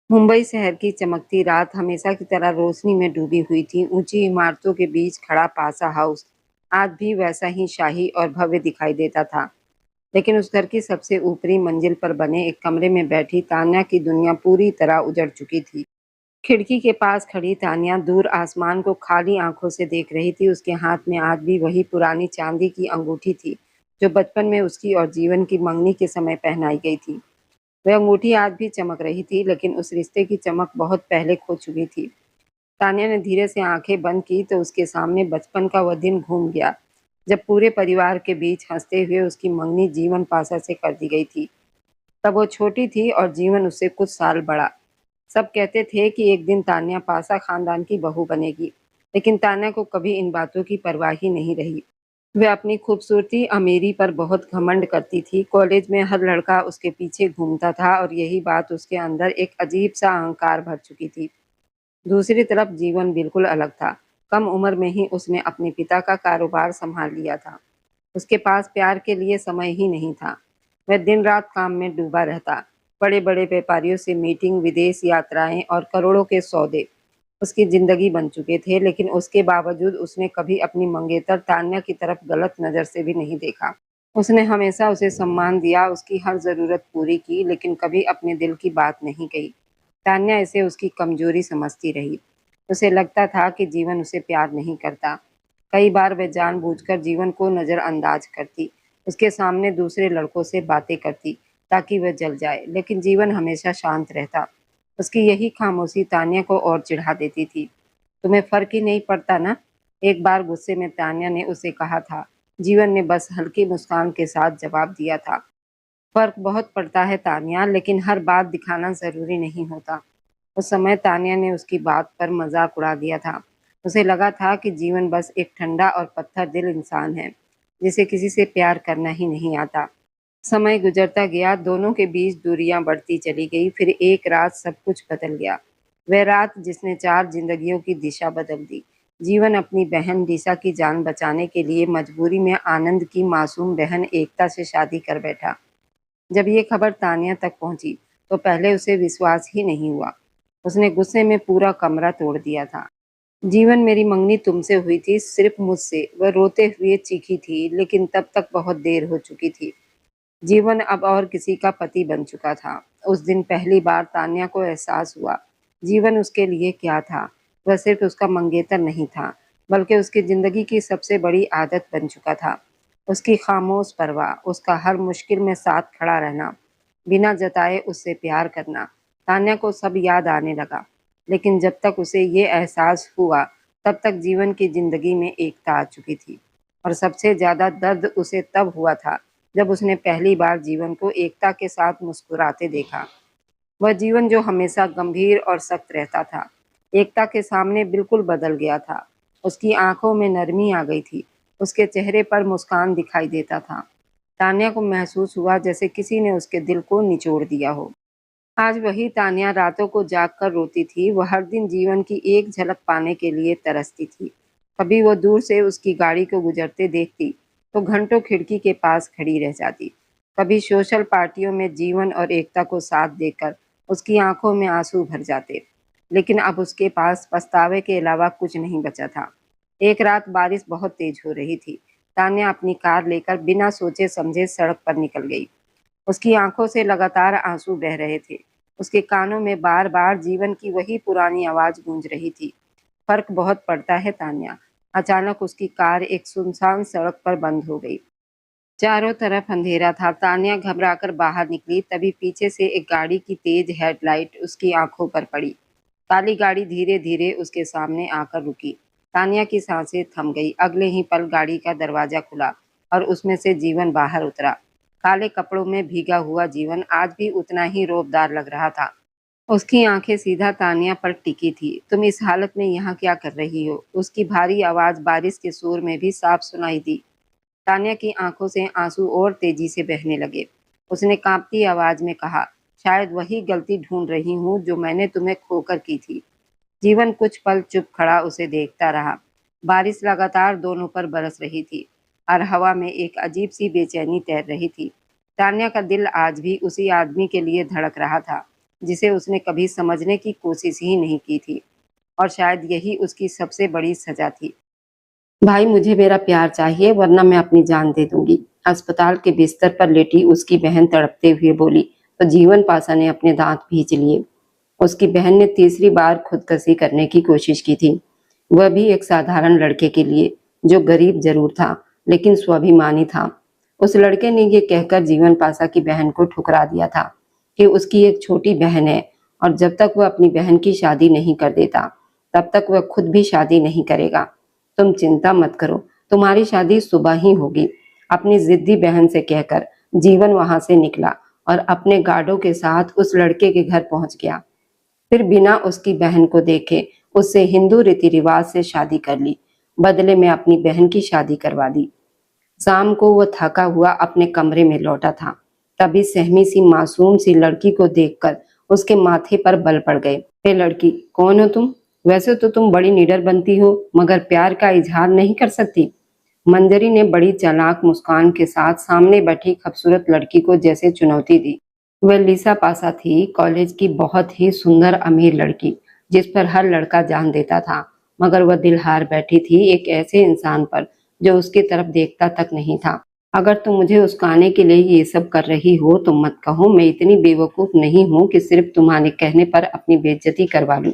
मुंबई शहर की चमकती रात हमेशा की तरह रोशनी में डूबी हुई थी। ऊंची इमारतों के बीच खड़ा पासा हाउस आज भी वैसा ही शाही और भव्य दिखाई देता था। लेकिन उस घर की सबसे ऊपरी मंजिल पर बने एक कमरे में बैठी तान्या की दुनिया पूरी तरह उजड़ चुकी थी। खिड़की के पास खड़ी तान्या दूर आसमान को खाली आंखों से देख रही थी। उसके हाथ में आज भी वही पुरानी चांदी की अंगूठी थी जो बचपन में उसकी और जीवन की मंगनी के समय पहनाई गई थी। वह अंगूठी आज भी चमक रही थी, लेकिन उस रिश्ते की चमक बहुत पहले खो चुकी थी। तान्या ने धीरे से आंखें बंद की तो उसके सामने बचपन का वह दिन घूम गया, जब पूरे परिवार के बीच हंसते हुए उसकी मंगनी जीवन पासा से कर दी गई थी। तब वो छोटी थी और जीवन उससे कुछ साल बड़ा। सब कहते थे कि एक दिन तान्या पासा खानदान की बहू बनेगी, लेकिन तान्या को कभी इन बातों की परवाह ही नहीं रही। वह अपनी खूबसूरती अमीरी पर बहुत घमंड करती थी। कॉलेज में हर लड़का उसके पीछे घूमता था और यही बात उसके अंदर एक अजीब सा अहंकार भर चुकी थी। दूसरी तरफ जीवन बिल्कुल अलग था। कम उम्र में ही उसने अपने पिता का कारोबार संभाल लिया था। उसके पास प्यार के लिए समय ही नहीं था। वह दिन रात काम में डूबा रहता। बड़े बड़े व्यापारियों से मीटिंग, विदेश यात्राएं और करोड़ों के सौदे उसकी जिंदगी बन चुके थे, लेकिन उसके बावजूद उसने कभी अपनी मंगेतर तान्या की तरफ गलत नजर से भी नहीं देखा। उसने हमेशा उसे सम्मान दिया, उसकी हर जरूरत पूरी की, लेकिन कभी अपने दिल की बात नहीं कही। तान्या इसे उसकी कमजोरी समझती रही। उसे लगता था कि जीवन उसे प्यार नहीं करता। कई बार वह जानबूझकर जीवन को नजरअंदाज करती, उसके सामने दूसरे लड़कों से बातें करती ताकि वह जल जाए, लेकिन जीवन हमेशा शांत रहता। उसकी यही खामोशी तान्या को और चिढ़ा देती थी। तुम्हें फर्क ही नहीं पड़ता ना? एक बार गुस्से में तान्या ने उसे कहा था। जीवन ने बस हल्की मुस्कान के साथ जवाब दिया था, फर्क बहुत पड़ता है तान्या, लेकिन हर बात दिखाना जरूरी नहीं होता। उस समय तान्या ने उसकी बात पर मजाक उड़ा दिया था। उसे लगा था कि जीवन बस एक ठंडा और पत्थर दिल इंसान है जिसे किसी से प्यार करना ही नहीं आता। समय गुजरता गया, दोनों के बीच दूरियां बढ़ती चली गई। फिर एक रात सब कुछ बदल गया। वह रात जिसने चार जिंदगियों की दिशा बदल दी। जीवन अपनी बहन दिशा की जान बचाने के लिए मजबूरी में आनंद की मासूम बहन एकता से शादी कर बैठा। जब ये खबर तानिया तक पहुंची तो पहले उसे विश्वास ही नहीं हुआ। उसने गुस्से में पूरा कमरा तोड़ दिया था। जीवन, मेरी मंगनी तुमसे हुई थी, सिर्फ मुझसे, वह रोते हुए चीखी थी, लेकिन तब तक बहुत देर हो चुकी थी। जीवन अब और किसी का पति बन चुका था। उस दिन पहली बार तान्या को एहसास हुआ, जीवन उसके लिए क्या था। वह सिर्फ उसका मंगेतर नहीं था, बल्कि उसकी जिंदगी की सबसे बड़ी आदत बन चुका था। उसकी खामोश परवाह, उसका हर मुश्किल में साथ खड़ा रहना, बिना जताए उससे प्यार करना। तान्या को सब याद आने लगा, लेकिन जब तक उसे ये एहसास हुआ, तब तक जीवन की जिंदगी में एकता आ चुकी थी। और सबसे ज्यादा दर्द उसे तब हुआ था जब उसने पहली बार जीवन को एकता के साथ मुस्कुराते देखा। वह जीवन जो हमेशा गंभीर और सख्त रहता था, एकता के सामने बिल्कुल बदल गया था। उसकी आंखों में नरमी आ गई थी, उसके चेहरे पर मुस्कान दिखाई देता था। तान्या को महसूस हुआ जैसे किसी ने उसके दिल को निचोड़ दिया हो। आज वही तान्या रातों को जागकर रोती थी। वह हर दिन जीवन की एक झलक पाने के लिए तरसती थी। कभी वो दूर से उसकी गाड़ी को गुजरते देखती तो घंटों खिड़की के पास खड़ी रह जाती। कभी सोशल पार्टियों में जीवन और एकता को साथ देकर उसकी आंखों में आंसू भर जाते। लेकिन अब उसके पास पछतावे के अलावा कुछ नहीं बचा था। एक रात बारिश बहुत तेज हो रही थी। तान्या अपनी कार लेकर बिना सोचे समझे सड़क पर निकल गई। उसकी आंखों से लगातार आंसू बह रहे थे। उसके कानों में बार बार जीवन की वही पुरानी आवाज गूंज रही थी, फर्क बहुत पड़ता है तान्या। अचानक उसकी कार एक सुनसान सड़क पर बंद हो गई। चारों तरफ अंधेरा था। तान्या घबराकर बाहर निकली, तभी पीछे से एक गाड़ी की तेज हेडलाइट उसकी आंखों पर पड़ी। काली गाड़ी धीरे धीरे उसके सामने आकर रुकी। तान्या की सांसें थम गई। अगले ही पल गाड़ी का दरवाजा खुला और उसमें से जीवन बाहर उतरा। काले कपड़ों में भीगा हुआ जीवन आज भी उतना ही रौबदार लग रहा था। उसकी आंखें सीधा तानिया पर टिकी थी। तुम इस हालत में यहाँ क्या कर रही हो? उसकी भारी आवाज बारिश के शोर में भी साफ सुनाई दी। तान्या की आंखों से आंसू और तेजी से बहने लगे। उसने कांपती आवाज में कहा, शायद वही गलती ढूंढ रही हूँ जो मैंने तुम्हें खोकर की थी। जीवन कुछ पल चुप खड़ा उसे देखता रहा। बारिश लगातार दोनों पर बरस रही थी और हवा में एक अजीब सी बेचैनी तैर रही थी। तान्या का दिल आज भी उसी आदमी के लिए धड़क रहा था, जिसे उसने कभी समझने की कोशिश ही नहीं की थी, और शायद यही उसकी सबसे बड़ी सजा थी। भाई, मुझे मेरा प्यार चाहिए वरना मैं अपनी जान दे दूंगी। अस्पताल के बिस्तर पर लेटी उसकी बहन तड़पते हुए बोली तो जीवन पासा ने अपने दांत भींच लिए। उसकी बहन ने तीसरी बार खुदकुशी करने की कोशिश की थी, वह भी एक साधारण लड़के के लिए जो गरीब जरूर था लेकिन स्वाभिमानी था। उस लड़के ने ये कहकर जीवन पासा की बहन को ठुकरा दिया था कि उसकी एक छोटी बहन है और जब तक वह अपनी बहन की शादी नहीं कर देता तब तक वह खुद भी शादी नहीं करेगा। तुम चिंता मत करो, तुम्हारी शादी सुबह ही होगी, अपनी जिद्दी बहन से कहकर जीवन वहां से निकला और अपने गार्डों के साथ उस लड़के के घर पहुंच गया। फिर बिना उसकी बहन को देखे उससे हिंदू रीति रिवाज से शादी कर ली, बदले में अपनी बहन की शादी करवा दी। शाम को वो थका हुआ अपने कमरे में लौटा था, तभी सहमी सी मासूम सी लड़की को देखकर उसके माथे पर बल पड़ गए। हे लड़की, कौन हो तुम? वैसे तो तुम बड़ी निडर बनती हो, मगर प्यार का इजहार नहीं कर सकती। मंजरी ने बड़ी चालाक मुस्कान के साथ सामने बैठी खूबसूरत लड़की को जैसे चुनौती दी। वह लीसा पासा थी, कॉलेज की बहुत ही सुंदर अमीर लड़की, जिस पर हर लड़का जान देता था, मगर वह दिल हार बैठी थी एक ऐसे इंसान पर जो उसकी तरफ देखता तक नहीं था। अगर तुम मुझे उस्काने के लिए ये सब कर रही हो तो मत कहो, मैं इतनी बेवकूफ नहीं हूँ कि सिर्फ तुम्हारे कहने पर अपनी बेइज्जती करवा लूं।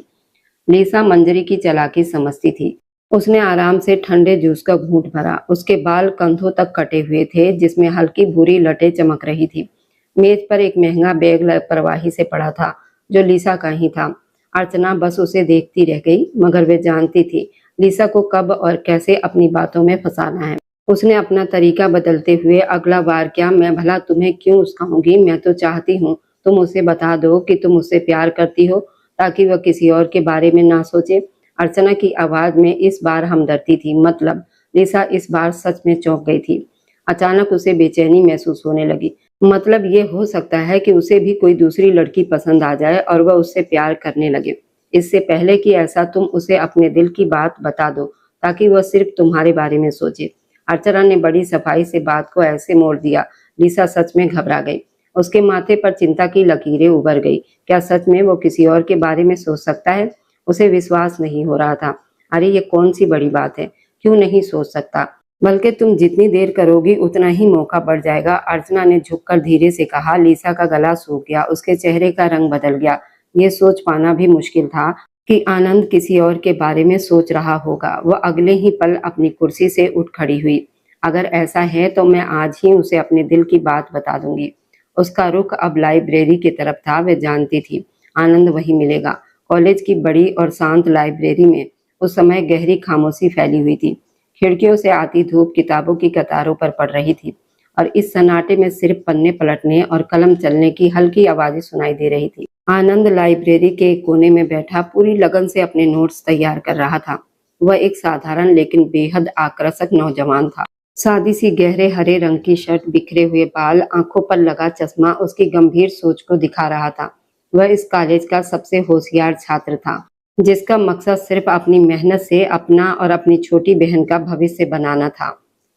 लीसा मंजरी की चालाकी समझती थी। उसने आराम से ठंडे जूस का घूंट भरा। उसके बाल कंधों तक कटे हुए थे जिसमें हल्की भूरी लटें चमक रही थी। मेज पर एक महंगा बैग लापरवाही से पड़ा था जो लीसा का ही था। अर्चना बस उसे देखती रह गई, मगर वे जानती थी लीसा को कब और कैसे अपनी बातों में फंसाना है। उसने अपना तरीका बदलते हुए अगला बार क्या, मैं भला तुम्हें क्यों उस्काऊंगी, मैं तो चाहती हूँ तुम उसे बता दो कि तुम उससे प्यार करती हो ताकि वह किसी और के बारे में ना सोचे। अर्चना की आवाज में इस बार हमदर्दी थी, मतलब लिसा इस बार सच में चौंक गई थी। अचानक उसे बेचैनी महसूस होने लगी। मतलब ये हो सकता है कि उसे भी कोई दूसरी लड़की पसंद आ जाए और वह उससे प्यार करने लगे। इससे पहले कि ऐसा तुम उसे अपने दिल की बात बता दो ताकि वह सिर्फ तुम्हारे बारे में सोचे। अर्चना ने बड़ी सफाई से बात को ऐसे मोड़ दिया, लिसा सच में घबरा गई। उसके माथे पर चिंता की लकीरें उभर गई। क्या सच में वो किसी और के बारे में सोच सकता है? उसे विश्वास नहीं हो रहा था। अरे ये कौन सी बड़ी बात है, क्यों नहीं सोच सकता? बल्कि तुम जितनी देर करोगी उतना ही मौका बढ़ जाएगा। अर्चना ने झुककर धीरे से कहा। लिसा का गला सूख गया, उसके चेहरे का रंग बदल गया। ये सोच पाना भी मुश्किल था कि आनंद किसी और के बारे में सोच रहा होगा। वह अगले ही पल अपनी कुर्सी से उठ खड़ी हुई। अगर ऐसा है तो मैं आज ही उसे अपने दिल की बात बता दूंगी। उसका रुख अब लाइब्रेरी की तरफ था। वह जानती थी आनंद वहीं मिलेगा। कॉलेज की बड़ी और शांत लाइब्रेरी में उस समय गहरी खामोशी फैली हुई थी। खिड़कियों से आती धूप किताबों की कतारों पर पड़ रही थी और इस सन्नाटे में सिर्फ पन्ने पलटने और कलम चलने की हल्की आवाजें सुनाई दे रही थी। आनंद लाइब्रेरी के एक कोने में बैठा पूरी लगन से अपने नोट्स तैयार कर रहा था। वह एक साधारण लेकिन बेहद आकर्षक नौजवान था। सादी सी गहरे हरे रंग की शर्ट, बिखरे हुए बाल, आंखों पर लगा चश्मा उसकी गंभीर सोच को दिखा रहा था। वह इस कॉलेज का सबसे होशियार छात्र था, जिसका मकसद सिर्फ अपनी मेहनत से अपना और अपनी छोटी बहन का भविष्य बनाना था।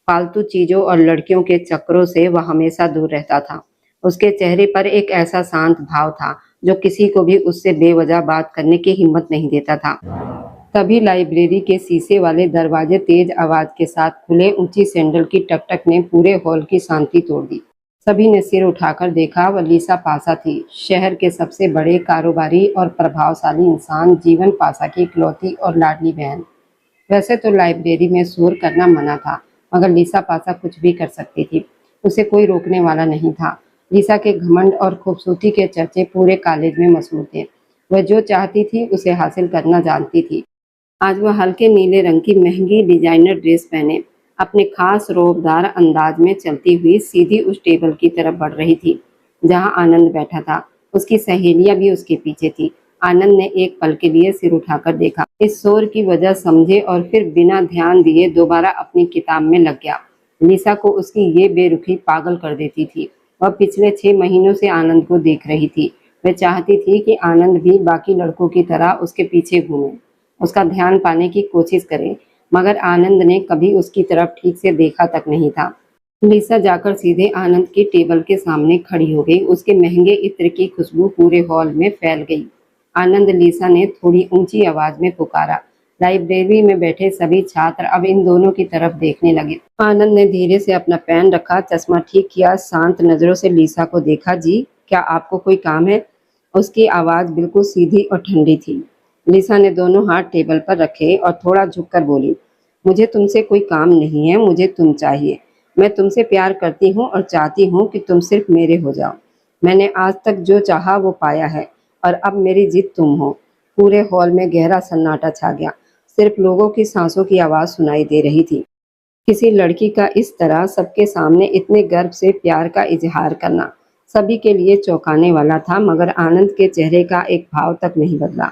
फालतू चीजों और लड़कियों के चक्करों से वह हमेशा दूर रहता था। उसके चेहरे पर एक ऐसा शांत भाव था जो किसी को भी उससे बेवजह बात करने की हिम्मत नहीं देता था। तभी लाइब्रेरी के शीशे वाले दरवाजे तेज आवाज के साथ खुले। ऊंची सैंडल की टकटक ने पूरे हॉल की शांति तोड़ दी। सभी ने सिर उठाकर देखा। वह लीसा पासा थी, शहर के सबसे बड़े कारोबारी और प्रभावशाली इंसान, जीवन पासा की इकलौती और लाडली बहन। वैसे तो लाइब्रेरी में शोर करना मना था, मगर लीसा पासा कुछ भी कर सकती थी, उसे कोई रोकने वाला नहीं था। लीसा के घमंड और खूबसूरती के चर्चे पूरे कॉलेज में मशहूर थे। वह जो चाहती थी उसे हासिल करना जानती थी। आज वह हल्के नीले रंग की महंगी डिजाइनर ड्रेस पहने अपने खास रोबदार अंदाज में चलती हुई सीधी उस टेबल की तरफ बढ़ रही थी जहां आनंद बैठा था। उसकी सहेलियां भी उसके पीछे थी। आनंद ने एक पल के लिए सिर उठाकर देखा, इस शोर की वजह समझे और फिर बिना ध्यान दिए दोबारा अपनी किताब में लग गया। लिसा को उसकी ये बेरुखी पागल कर देती थी। वह पिछले 6 महीनों से आनंद को देख रही थी। वह चाहती थी कि आनंद भी बाकी लड़कों की तरह उसके पीछे घूमे, उसका ध्यान पाने की कोशिश करे, मगर आनंद ने कभी उसकी तरफ ठीक से देखा तक नहीं था। लिसा जाकर सीधे आनंद के टेबल के सामने खड़ी हो गई। उसके महंगे इत्र की खुशबू पूरे हॉल में फैल गई। आनंद, लिसा ने थोड़ी ऊंची आवाज में पुकारा। लाइब्रेरी में बैठे सभी छात्र अब इन दोनों की तरफ देखने लगे। आनंद ने धीरे से अपना पेन रखा, चश्मा ठीक किया, शांत नजरों से लिसा को देखा। जी, क्या आपको कोई काम है? उसकी आवाज बिल्कुल सीधी और ठंडी थी। लिसा ने दोनों हाथ टेबल पर रखे और थोड़ा झुककर बोली, मुझे तुमसे कोई काम नहीं है, मुझे तुम चाहिए। मैं तुमसे प्यार करती हूँ और चाहती हूँ कि तुम सिर्फ मेरे हो जाओ। मैंने आज तक जो चाहा वो पाया है और अब मेरी जिद तुम हो। पूरे हॉल में गहरा सन्नाटा छा गया। सिर्फ लोगों की सांसों की आवाज सुनाई दे रही थी। किसी लड़की का इस तरह सबके सामने इतने गर्व से प्यार का इजहार करना सभी के लिए चौंकाने वाला था, मगर आनंद के चेहरे का एक भाव तक नहीं बदला।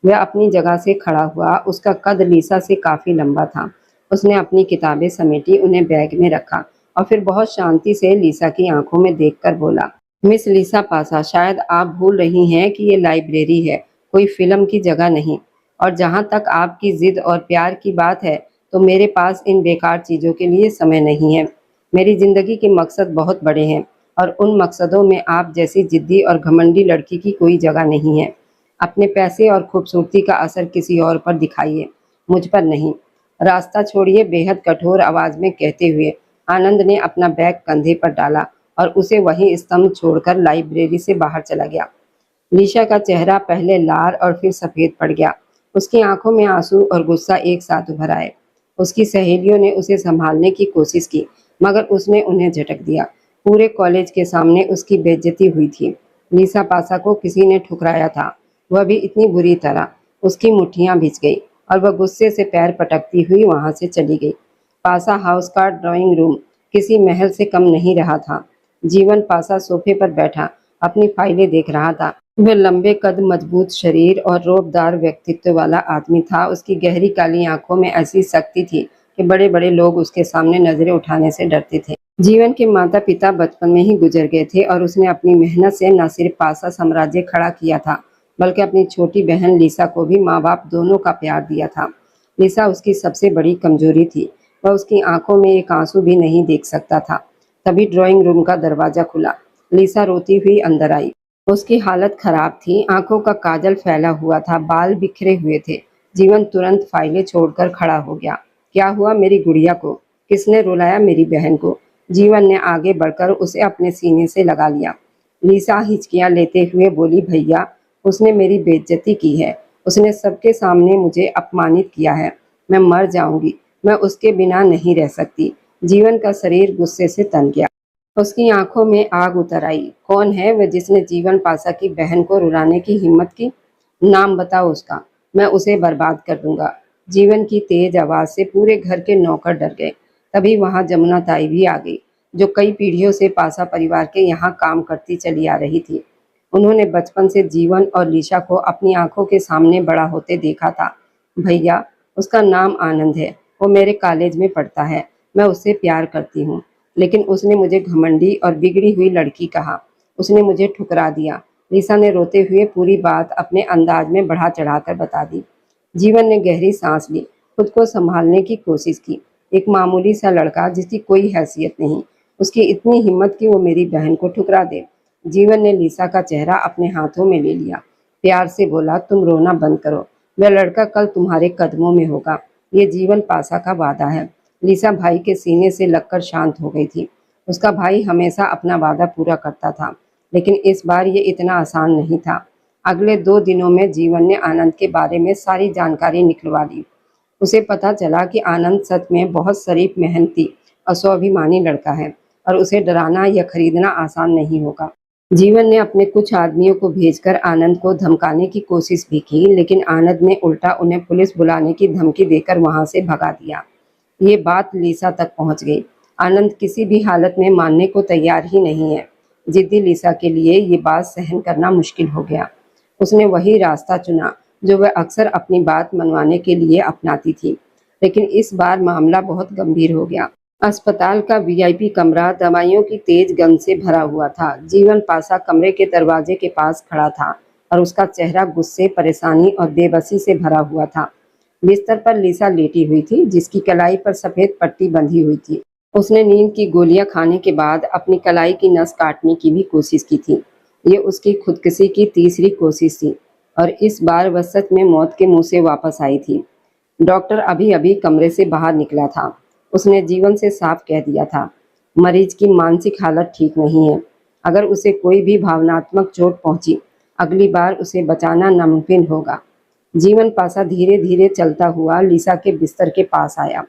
वह अपनी जगह से खड़ा हुआ। उसका कद लिसा से काफी लंबा था। उसने अपनी किताबें समेटी, उन्हें बैग में रखा और फिर बहुत शांति से लिसा की आंखों में देखकर बोला, मिस लिसा पासा, शायद आप भूल रही हैं कि ये लाइब्रेरी है, कोई फिल्म की जगह नहीं। और जहाँ तक आपकी जिद और प्यार की बात है, तो मेरे पास इन बेकार चीज़ों के लिए समय नहीं है। मेरी ज़िंदगी के मकसद बहुत बड़े हैं और उन मकसदों में आप जैसी जिद्दी और घमंडी लड़की की कोई जगह नहीं है। अपने पैसे और खूबसूरती का असर किसी और पर दिखाइए, मुझ पर नहीं। रास्ता छोड़िए, बेहद कठोर आवाज में कहते हुए आनंद ने अपना बैग कंधे पर डाला और उसे वहीं स्तंभ छोड़कर लाइब्रेरी से बाहर चला गया। लिशा का चेहरा पहले लाल और फिर सफेद पड़ गया। उसकी आंखों में आंसू और गुस्सा एक साथ उभर आए। उसकी सहेलियों ने उसे संभालने की कोशिश की, मगर उसने उन्हें झटक दिया। पूरे कॉलेज के सामने उसकी बेइज्जती हुई थी। लिसा पासा को किसी ने ठुकराया था, वह भी इतनी बुरी तरह। उसकी मुट्ठियां भिज गई और वह गुस्से से पैर पटकती हुई वहां से चली गई। पासा हाउस का ड्राइंग रूम किसी महल से कम नहीं रहा था। जीवन पासा सोफे पर बैठा अपनी फाइलें देख रहा था। वह लंबे कद, मजबूत शरीर और रौबदार व्यक्तित्व वाला आदमी था। उसकी गहरी काली आंखों में ऐसी शक्ति थी कि बड़े बड़े लोग उसके सामने नजरें उठाने से डरते थे। जीवन के माता पिता बचपन में ही गुजर गए थे और उसने अपनी मेहनत से न सिर्फ पासा साम्राज्य खड़ा किया था, बल्कि अपनी छोटी बहन लिसा को भी माँ बाप दोनों का प्यार दिया था। लिसा उसकी सबसे बड़ी कमजोरी थी। वह उसकी आंखों में एक आंसू भी नहीं देख सकता था। तभी ड्राइंग रूम का दरवाजा खुला। लिसा रोती हुई अंदर आई। उसकी हालत खराब थी, आंखों का काजल फैला हुआ था, बाल बिखरे हुए थे। जीवन तुरंत फाइलें छोड़कर खड़ा हो गया। क्या हुआ मेरी गुड़िया को? किसने रुलाया मेरी बहन को? जीवन ने आगे बढ़कर उसे अपने सीने से लगा लिया। लिसा हिचकियां लेते हुए बोली, भैया, उसने मेरी बेइज्जती की है। उसने सबके सामने मुझे अपमानित किया है। मैं मर जाऊंगी, मैं उसके बिना नहीं रह सकती। जीवन का शरीर गुस्से से तन गया। उसकी आंखों में आग उतर आई। कौन है वह जिसने जीवन पासा की बहन को रुलाने की हिम्मत की? नाम बताओ उसका, मैं उसे बर्बाद कर दूंगा। जीवन की तेज आवाज से पूरे घर के नौकर डर गए। तभी वहां जमुना ताई भी आ गई, जो कई पीढ़ियों से पासा परिवार के यहाँ काम करती चली आ रही थी। उन्होंने बचपन से जीवन और लिशा को अपनी आंखों के सामने बड़ा होते देखा था। भैया, उसका नाम आनंद है, वो मेरे कॉलेज में पढ़ता है, मैं उससे प्यार करती हूँ, लेकिन उसने मुझे घमंडी और बिगड़ी हुई लड़की कहा। उसने मुझे ठुकरा दिया। लिसा ने रोते हुए पूरी बात अपने अंदाज में बढ़ा चढ़ाकर बता दी। जीवन ने गहरी सांस ली, खुद को संभालने की कोशिश की। एक मामूली सा लड़का जिसकी कोई हैसियत नहीं, उसकी इतनी हिम्मत कि वो मेरी बहन को ठुकरा दे। जीवन ने लिसा का चेहरा अपने हाथों में ले लिया। प्यार से बोला, तुम रोना बंद करो, वह लड़का कल तुम्हारे कदमों में होगा। ये जीवन पासा का वादा है। लिसा भाई के सीने से लगकर शांत हो गई थी। उसका भाई हमेशा अपना वादा पूरा करता था, लेकिन इस बार ये इतना आसान नहीं था। अगले 2 दिनों में जीवन ने आनंद के बारे में सारी जानकारी निकलवा ली। उसे पता चला कि आनंद सच में बहुत शरीफ, मेहनती और स्वाभिमानी लड़का है और उसे डराना या खरीदना आसान नहीं होगा। जीवन ने अपने कुछ आदमियों को भेजकर आनंद को धमकाने की कोशिश भी की, लेकिन आनंद ने उल्टा उन्हें पुलिस बुलाने की धमकी देकर वहां से भगा दिया। ये बात लिसा तक पहुंच गई। आनंद किसी भी हालत में मानने को तैयार ही नहीं है। जिद्दी लिसा के लिए ये बात सहन करना मुश्किल हो गया। उसने वही रास्ता चुना जो वह अक्सर अपनी बात मनवाने के लिए अपनाती थी, लेकिन इस बार मामला बहुत गंभीर हो गया। अस्पताल का वीआईपी कमरा दवाइयों की तेज गंध से भरा हुआ था। जीवन पासा कमरे के दरवाजे के पास खड़ा था और उसका चेहरा गुस्से, परेशानी और बेबसी से भरा हुआ था। बिस्तर पर लिसा लेटी हुई थी, जिसकी कलाई पर सफेद पट्टी बंधी हुई थी। उसने नींद की गोलियां खाने के बाद अपनी कलाई की नस काटने की भी कोशिश की थी। ये उसकी खुदकुशी की तीसरी कोशिश थी और इस बार वह सच में मौत के मुंह से वापस आई थी। डॉक्टर अभी-अभी कमरे से बाहर निकला था। उसने जीवन से साफ कह दिया था, मरीज की मानसिक हालत ठीक नहीं है। अगर उसे कोई भी भावनात्मक चोट पहुंची, अगली बार उसे बचाना नामुमकिन होगा। जीवन पासा धीरे-धीरे चलता हुआ लिसा के बिस्तर के पास आया।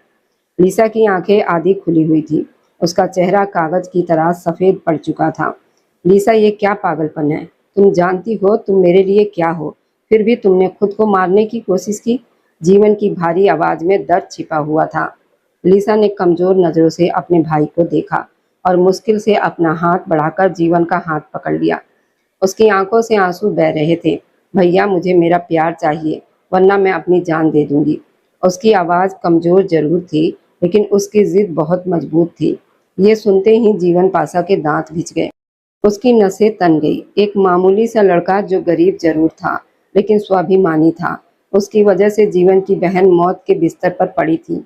लिसा की आंखें आधी खुली हुई थी। उसका चेहरा कागज की तरह सफेद पड़ चुका था। लिसा, ये क्या पागलपन है? तुम जानती हो तुम मेरे लिए क्या हो, फिर भी तुमने खुद को मारने की कोशिश की। जीवन की भारी आवाज में दर्द छिपा हुआ था। लिसा ने कमजोर नजरों से अपने भाई को देखा और मुश्किल से अपना हाथ बढ़ाकर जीवन का हाथ पकड़ लिया। उसकी आंखों से आंसू बह रहे थे। भैया, मुझे मेरा प्यार चाहिए, वरना मैं अपनी जान दे दूंगी। उसकी आवाज कमजोर जरूर थी, लेकिन उसकी जिद बहुत मजबूत थी। ये सुनते ही जीवन पासा के दांत भिज गए। उसकी नसें तन गई। एक मामूली सा लड़का जो गरीब जरूर था, लेकिन स्वाभिमानी था। उसकी वजह से जीवन की बहन मौत के बिस्तर पर पड़ी थी।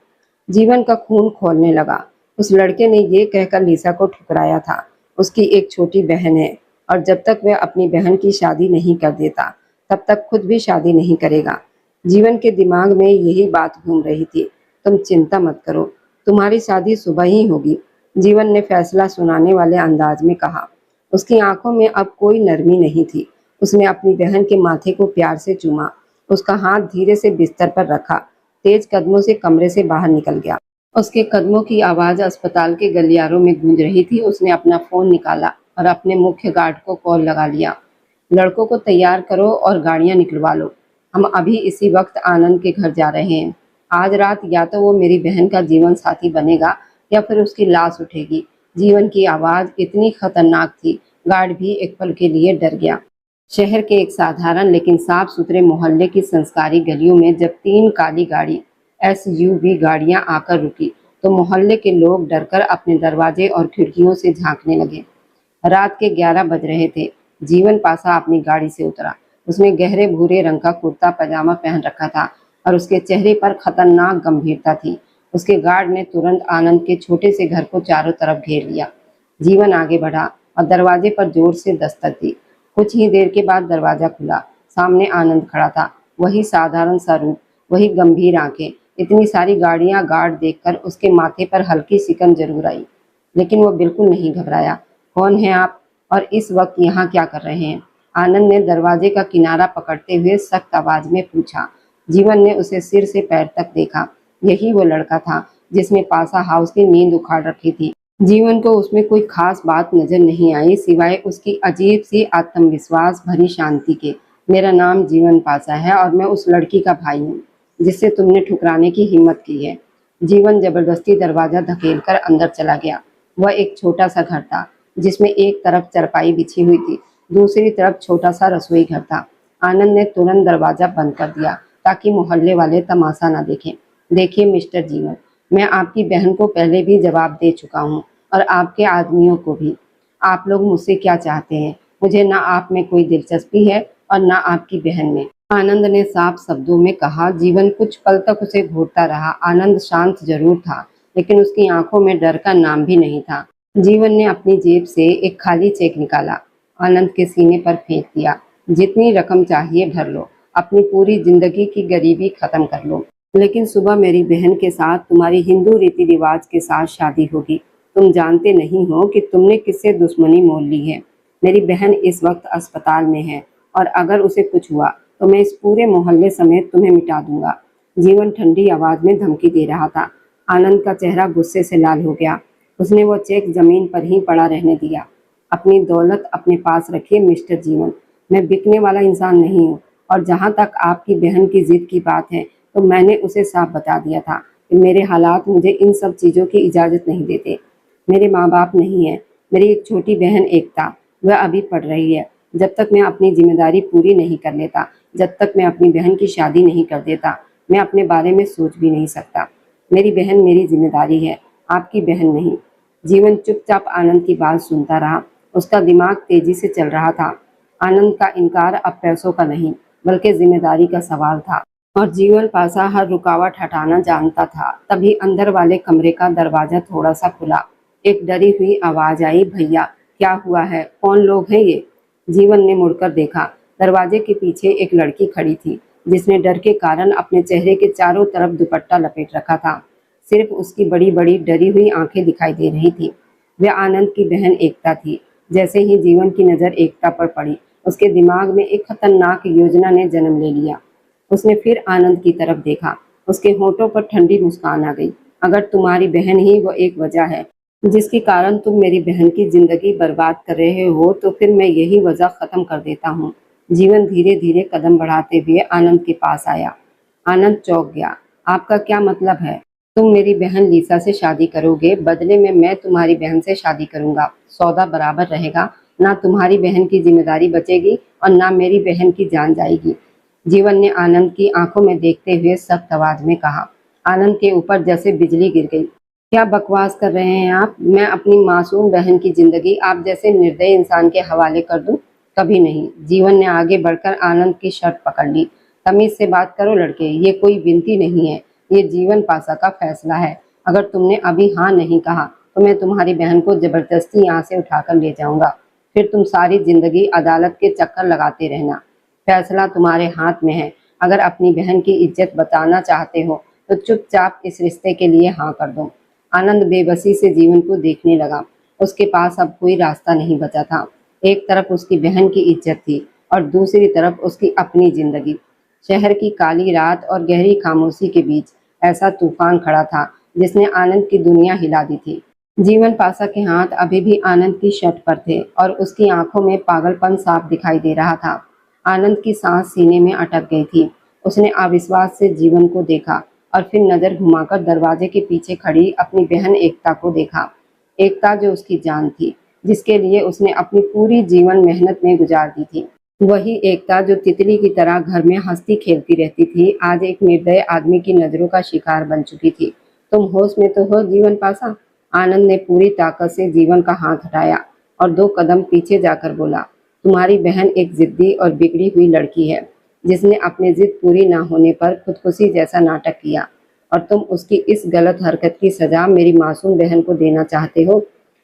जीवन का खून खौलने लगा। उस लड़के ने ये कहकर लिसा को ठुकराया था, उसकी एक छोटी बहन है और जब तक वह अपनी बहन की शादी नहीं कर देता, तब तक खुद भी शादी नहीं करेगा। जीवन के दिमाग में यही बात घूम रही थी। तुम चिंता मत करो, तुम्हारी शादी सुबह ही होगी, जीवन ने फैसला सुनाने वाले अंदाज में कहा। उसकी आंखों में अब कोई नरमी नहीं थी। उसने अपनी बहन के माथे को प्यार से चूमा, उसका हाथ धीरे से बिस्तर पर रखा, तेज कदमों से कमरे से बाहर निकल गया। उसके कदमों की आवाज अस्पताल के गलियारों में गूंज रही थी। उसने अपना फोन निकाला और अपने मुख्य गार्ड को कॉल लगा लिया। लड़कों को तैयार करो और गाड़ियां निकलवा लो। हम अभी इसी वक्त आनंद के घर जा रहे हैं। आज रात या तो वो मेरी बहन का जीवन साथी बनेगा या फिर उसकी लाश उठेगी। जीवन की आवाज इतनी खतरनाक थी, गार्ड भी एक पल के लिए डर गया। शहर के एक साधारण लेकिन साफ सुथरे मोहल्ले की संस्कारी गलियों में जब 3 काली गाड़ी एसयूवी गाड़ियां आकर रुकी, तो मोहल्ले के लोग डरकर अपने दरवाजे और खिड़कियों से झांकने लगे। रात के 11 बज रहे थे। जीवन पासा अपनी गाड़ी से उतरा। उसने गहरे भूरे रंग का कुर्ता पजामा पहन रखा था और उसके चेहरे पर खतरनाक गंभीरता थी। उसके गार्ड ने तुरंत आनंद के छोटे से घर को चारों तरफ घेर लिया। जीवन आगे बढ़ा और दरवाजे पर जोर से दस्तक दी। कुछ ही देर के बाद दरवाजा खुला। सामने आनंद खड़ा था। वही साधारण सा रूप, वही गंभीर आंखें। इतनी सारी गाड़ियां गार्ड देखकर उसके माथे पर हल्की सिकन जरूर आई, लेकिन वो बिल्कुल नहीं घबराया। कौन है आप और इस वक्त यहाँ क्या कर रहे हैं? आनंद ने दरवाजे का किनारा पकड़ते हुए सख्त आवाज में पूछा। जीवन ने उसे सिर से पैर तक देखा। यही वो लड़का था जिसने पासा हाउस की नींद उखाड़ रखी थी। जीवन को उसमें कोई खास बात नजर नहीं आई, सिवाय उसकी अजीब सी आत्मविश्वास भरी शांति के। मेरा नाम जीवन पासा है और मैं उस लड़की का भाई हूँ जिससे तुमने ठुकराने की हिम्मत की है। जीवन जबरदस्ती दरवाजा धकेलकर अंदर चला गया। वह एक छोटा सा घर था जिसमें एक तरफ चारपाई बिछी हुई थी, दूसरी तरफ छोटा सा रसोई घर था। आनंद ने तुरंत दरवाजा बंद कर दिया ताकि मोहल्ले वाले तमाशा न देखें। देखिए मिस्टर जीवन, मैं आपकी बहन को पहले भी जवाब दे चुका हूँ और आपके आदमियों को भी। आप लोग मुझसे क्या चाहते हैं? मुझे ना आप में कोई दिलचस्पी है और ना आपकी बहन में, आनंद ने साफ शब्दों में कहा। जीवन कुछ पल तक उसे घूरता रहा। आनंद शांत जरूर था, लेकिन उसकी आंखों में डर का नाम भी नहीं था। जीवन ने अपनी जेब से एक खाली चेक निकाला, आनंद के सीने पर फेंक दिया। जितनी रकम चाहिए भर लो, अपनी पूरी जिंदगी की गरीबी खत्म कर लो, लेकिन सुबह मेरी बहन के साथ तुम्हारी हिंदू रीति रिवाज के साथ शादी होगी। तुम जानते नहीं हो कि तुमने किससे दुश्मनी मोल ली है। मेरी बहन इस वक्त अस्पताल में है और अगर उसे कुछ हुआ तो मैं इस पूरे मोहल्ले समेत तुम्हें मिटा दूंगा। जीवन ठंडी आवाज में धमकी दे रहा था। आनंद का चेहरा गुस्से से लाल हो गया। उसने वो चेक जमीन पर ही पड़ा रहने दिया। अपनी दौलत अपने पास रखिए मिस्टर जीवन, मैं बिकने वाला इंसान नहीं हूँ। और जहाँ तक आपकी बहन की जिद की बात है, तो मैंने उसे साफ बता दिया था कि मेरे हालात मुझे इन सब चीज़ों की इजाज़त नहीं देते। मेरे माँ बाप नहीं है, मेरी एक छोटी बहन एकता, वह अभी पढ़ रही है। जब तक मैं अपनी जिम्मेदारी पूरी नहीं कर लेता, जब तक मैं अपनी बहन की शादी नहीं कर देता, मैं अपने बारे में सोच भी नहीं सकता। मेरी बहन मेरी जिम्मेदारी है, आपकी बहन नहीं। जीवन चुपचाप आनंद की बात सुनता रहा। उसका दिमाग तेजी से चल रहा था। आनंद का इनकार अब पैसों का नहीं, बल्कि जिम्मेदारी का सवाल था। और जीवन पासा हर रुकावट हटाना जानता था। तभी अंदर वाले कमरे का दरवाजा थोड़ा सा खुला। एक डरी हुई आवाज आई, भैया क्या हुआ है, कौन लोग हैं ये? जीवन ने मुड़कर देखा। दरवाजे के पीछे एक लड़की खड़ी थी, जिसने डर के कारण अपने चेहरे के चारों तरफ दुपट्टा लपेट रखा था। सिर्फ उसकी बड़ी बड़ी डरी हुई आंखें दिखाई दे रही थी। वह आनंद की बहन एकता थी। जैसे ही जीवन की नजर एकता पर पड़ी, उसके दिमाग में एक खतरनाक योजना ने जन्म ले लिया। उसने फिर आनंद की तरफ देखा। उसके होठों पर ठंडी मुस्कान आ गई। अगर तुम्हारी बहन ही वो एक वजह है जिसके कारण तुम मेरी बहन की जिंदगी बर्बाद कर रहे हो, तो फिर मैं यही वजह खत्म कर देता हूँ। जीवन धीरे धीरे कदम बढ़ाते हुए आनंद के पास आया। आनंद चौंक गया। आपका क्या मतलब है? तुम मेरी बहन लीसा से शादी करोगे, बदले में मैं तुम्हारी बहन से शादी करूंगा। सौदा बराबर रहेगा। ना तुम्हारी बहन की जिम्मेदारी बचेगी और ना मेरी बहन की जान जाएगी। जीवन ने आनंद की आंखों में देखते हुए सख्त आवाज में कहा। आनंद के ऊपर जैसे बिजली गिर गई। क्या बकवास कर रहे हैं आप? मैं अपनी मासूम बहन की जिंदगी आप जैसे निर्दयी इंसान के हवाले कर दूं? कभी नहीं। जीवन ने आगे बढ़कर आनंद की शर्ट पकड़ ली। तमीज से बात करो लड़के, ये कोई विनती नहीं है, ये जीवन पासा का फैसला है। अगर तुमने अभी हाँ नहीं कहा तो मैं तुम्हारी बहन को जबरदस्ती यहाँ से उठाकर ले जाऊंगा। फिर तुम सारी जिंदगी अदालत के चक्कर लगाते रहना। फैसला तुम्हारे हाथ में है। अगर अपनी बहन की इज्जत बचाना चाहते हो तो चुपचाप इस रिश्ते के लिए हाँ कर दो। आनंद बेबसी से जीवन को देखने लगा। उसके पास अब कोई रास्ता नहीं बचा था। एक तरफ उसकी बहन की इज्जत थी और दूसरी तरफ उसकी अपनी जिंदगी। शहर की काली रात और गहरी खामोशी के बीच ऐसा तूफान खड़ा था जिसने आनंद की दुनिया हिला दी थी। जीवन पासा के हाथ अभी भी आनंद की शर्ट पर थे और उसकी आंखों में पागलपन साफ दिखाई दे रहा था। आनंद की सांस सीने में अटक गई थी। उसने अविश्वास से जीवन को देखा और फिर नजर घुमाकर दरवाजे के पीछे खड़ी अपनी बहन एकता को देखा। एकता जो उसकी जान थी, जिसके लिए उसने अपनी पूरी जीवन मेहनत में गुजार दी थी। वही एकता जो तितली की तरह घर में हंसती खेलती रहती थी, आज एक निर्दय आदमी की नजरों का शिकार बन चुकी थी। तुम होश में तो हो जीवन पासा? आनंद ने पूरी ताकत से जीवन का हाथ हटाया और 2 कदम पीछे जाकर बोला। तुम्हारी बहन एक जिद्दी और बिगड़ी हुई लड़की है, जिसने अपनी जिद पूरी ना होने पर खुदकुशी जैसा नाटक किया, और तुम उसकी इस गलत हरकत की सजा मेरी मासूम बहन को देना चाहते हो।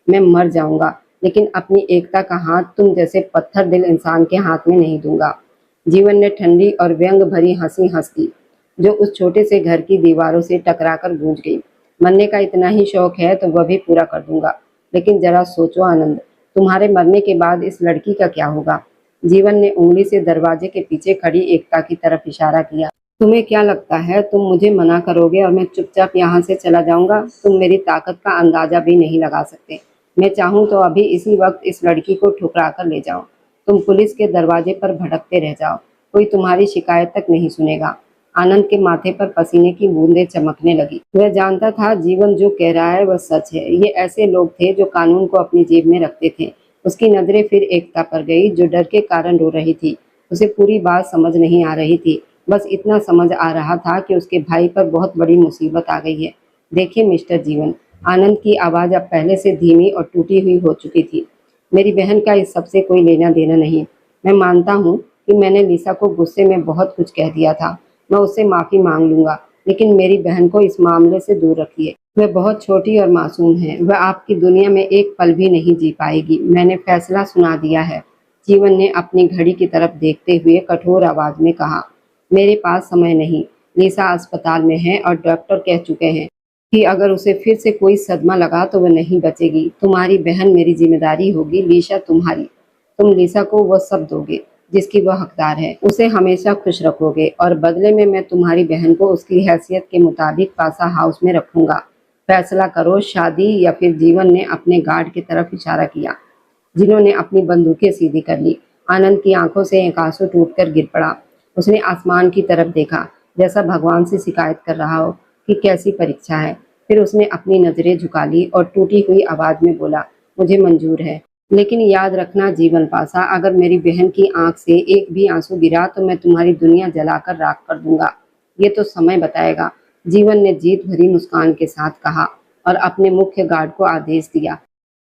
मैं मर जाऊंगा, लेकिन अपनी एकता का हाथ तुम जैसे पत्थर दिल इंसान के हाथ में नहीं दूंगा। जीवन ने ठंडी और व्यंग भरी हंसी हंस दी, जो उस छोटे से घर की दीवारों से टकराकर गूंज गई। मरने का इतना ही शौक है तो वह भी पूरा कर दूंगा, लेकिन जरा सोचो आनंद, तुम्हारे मरने के बाद इस लड़की का क्या होगा? जीवन ने उंगली से दरवाजे के पीछे खड़ी एकता की तरफ इशारा किया। तुम्हें क्या लगता है तुम मुझे मना करोगे और मैं चुपचाप यहाँ से चला जाऊंगा? तुम मेरी ताकत का अंदाजा भी नहीं लगा सकते। मैं चाहूँ तो अभी इसी वक्त इस लड़की को ठुकरा कर ले जाऊं। तुम पुलिस के दरवाजे पर भटकते रह जाओ, कोई तुम्हारी शिकायत तक नहीं सुनेगा। आनंद के माथे पर पसीने की बूंदें चमकने लगी। वह जानता था जीवन जो कह रहा है वह सच है। ये ऐसे लोग थे जो कानून को अपनी जेब में रखते थे। उसकी नजरें फिर एकता पर गई, जो डर के कारण रो रही थी। उसे पूरी बात समझ नहीं आ रही थी, बस इतना समझ आ रहा था कि उसके भाई पर बहुत बड़ी मुसीबत आ गई है। देखिए मिस्टर जीवन, आनंद की आवाज अब पहले से धीमी और टूटी हुई हो चुकी थी, मेरी बहन का इस सबसे कोई लेना देना नहीं। मैं मानता हूँ कि मैंने लीसा को गुस्से में बहुत कुछ कह दिया था। मैं उससे माफी मांग लूंगा, लेकिन मेरी बहन को इस मामले से दूर रखिए। वह बहुत छोटी और मासूम है। वह आपकी दुनिया में एक पल भी नहीं जी पाएगी। मैंने फैसला सुना दिया है। जीवन ने अपनी घड़ी की तरफ देखते हुए कठोर आवाज में कहा। मेरे पास समय नहीं। लीसा अस्पताल में है और डॉक्टर कह चुके हैं कि अगर उसे फिर से कोई सदमा लगा तो वह नहीं बचेगी। तुम्हारी बहन मेरी जिम्मेदारी होगी, लीसा तुम्हारी। तुम लीसा को वह सब दोगे जिसकी वह हकदार है। उसे हमेशा खुश रखोगे और बदले में मैं तुम्हारी बहन को उसकी हैसियत के मुताबिक पासा हाउस में रखूंगा। फैसला करो, शादी या फिर? जीवन ने अपने गार्ड की तरफ इशारा किया, जिन्होंने अपनी बंदूकें सीधी कर ली। आनंद की आंखों से एक आंसू टूटकर गिर पड़ा। उसने आसमान की तरफ देखा, जैसा भगवान से शिकायत कर रहा हो कि कैसी परीक्षा है। फिर उसने अपनी नजरें झुका ली और टूटी हुई आवाज में बोला, मुझे मंजूर है, लेकिन याद रखना जीवन पासा, अगर मेरी बहन की आंख से एक भी आंसू गिरा तो मैं तुम्हारी दुनिया जलाकर राख कर दूंगा। ये तो समय बताएगा। जीवन ने जीत भरी मुस्कान के साथ कहा और अपने मुख्य गार्ड को आदेश दिया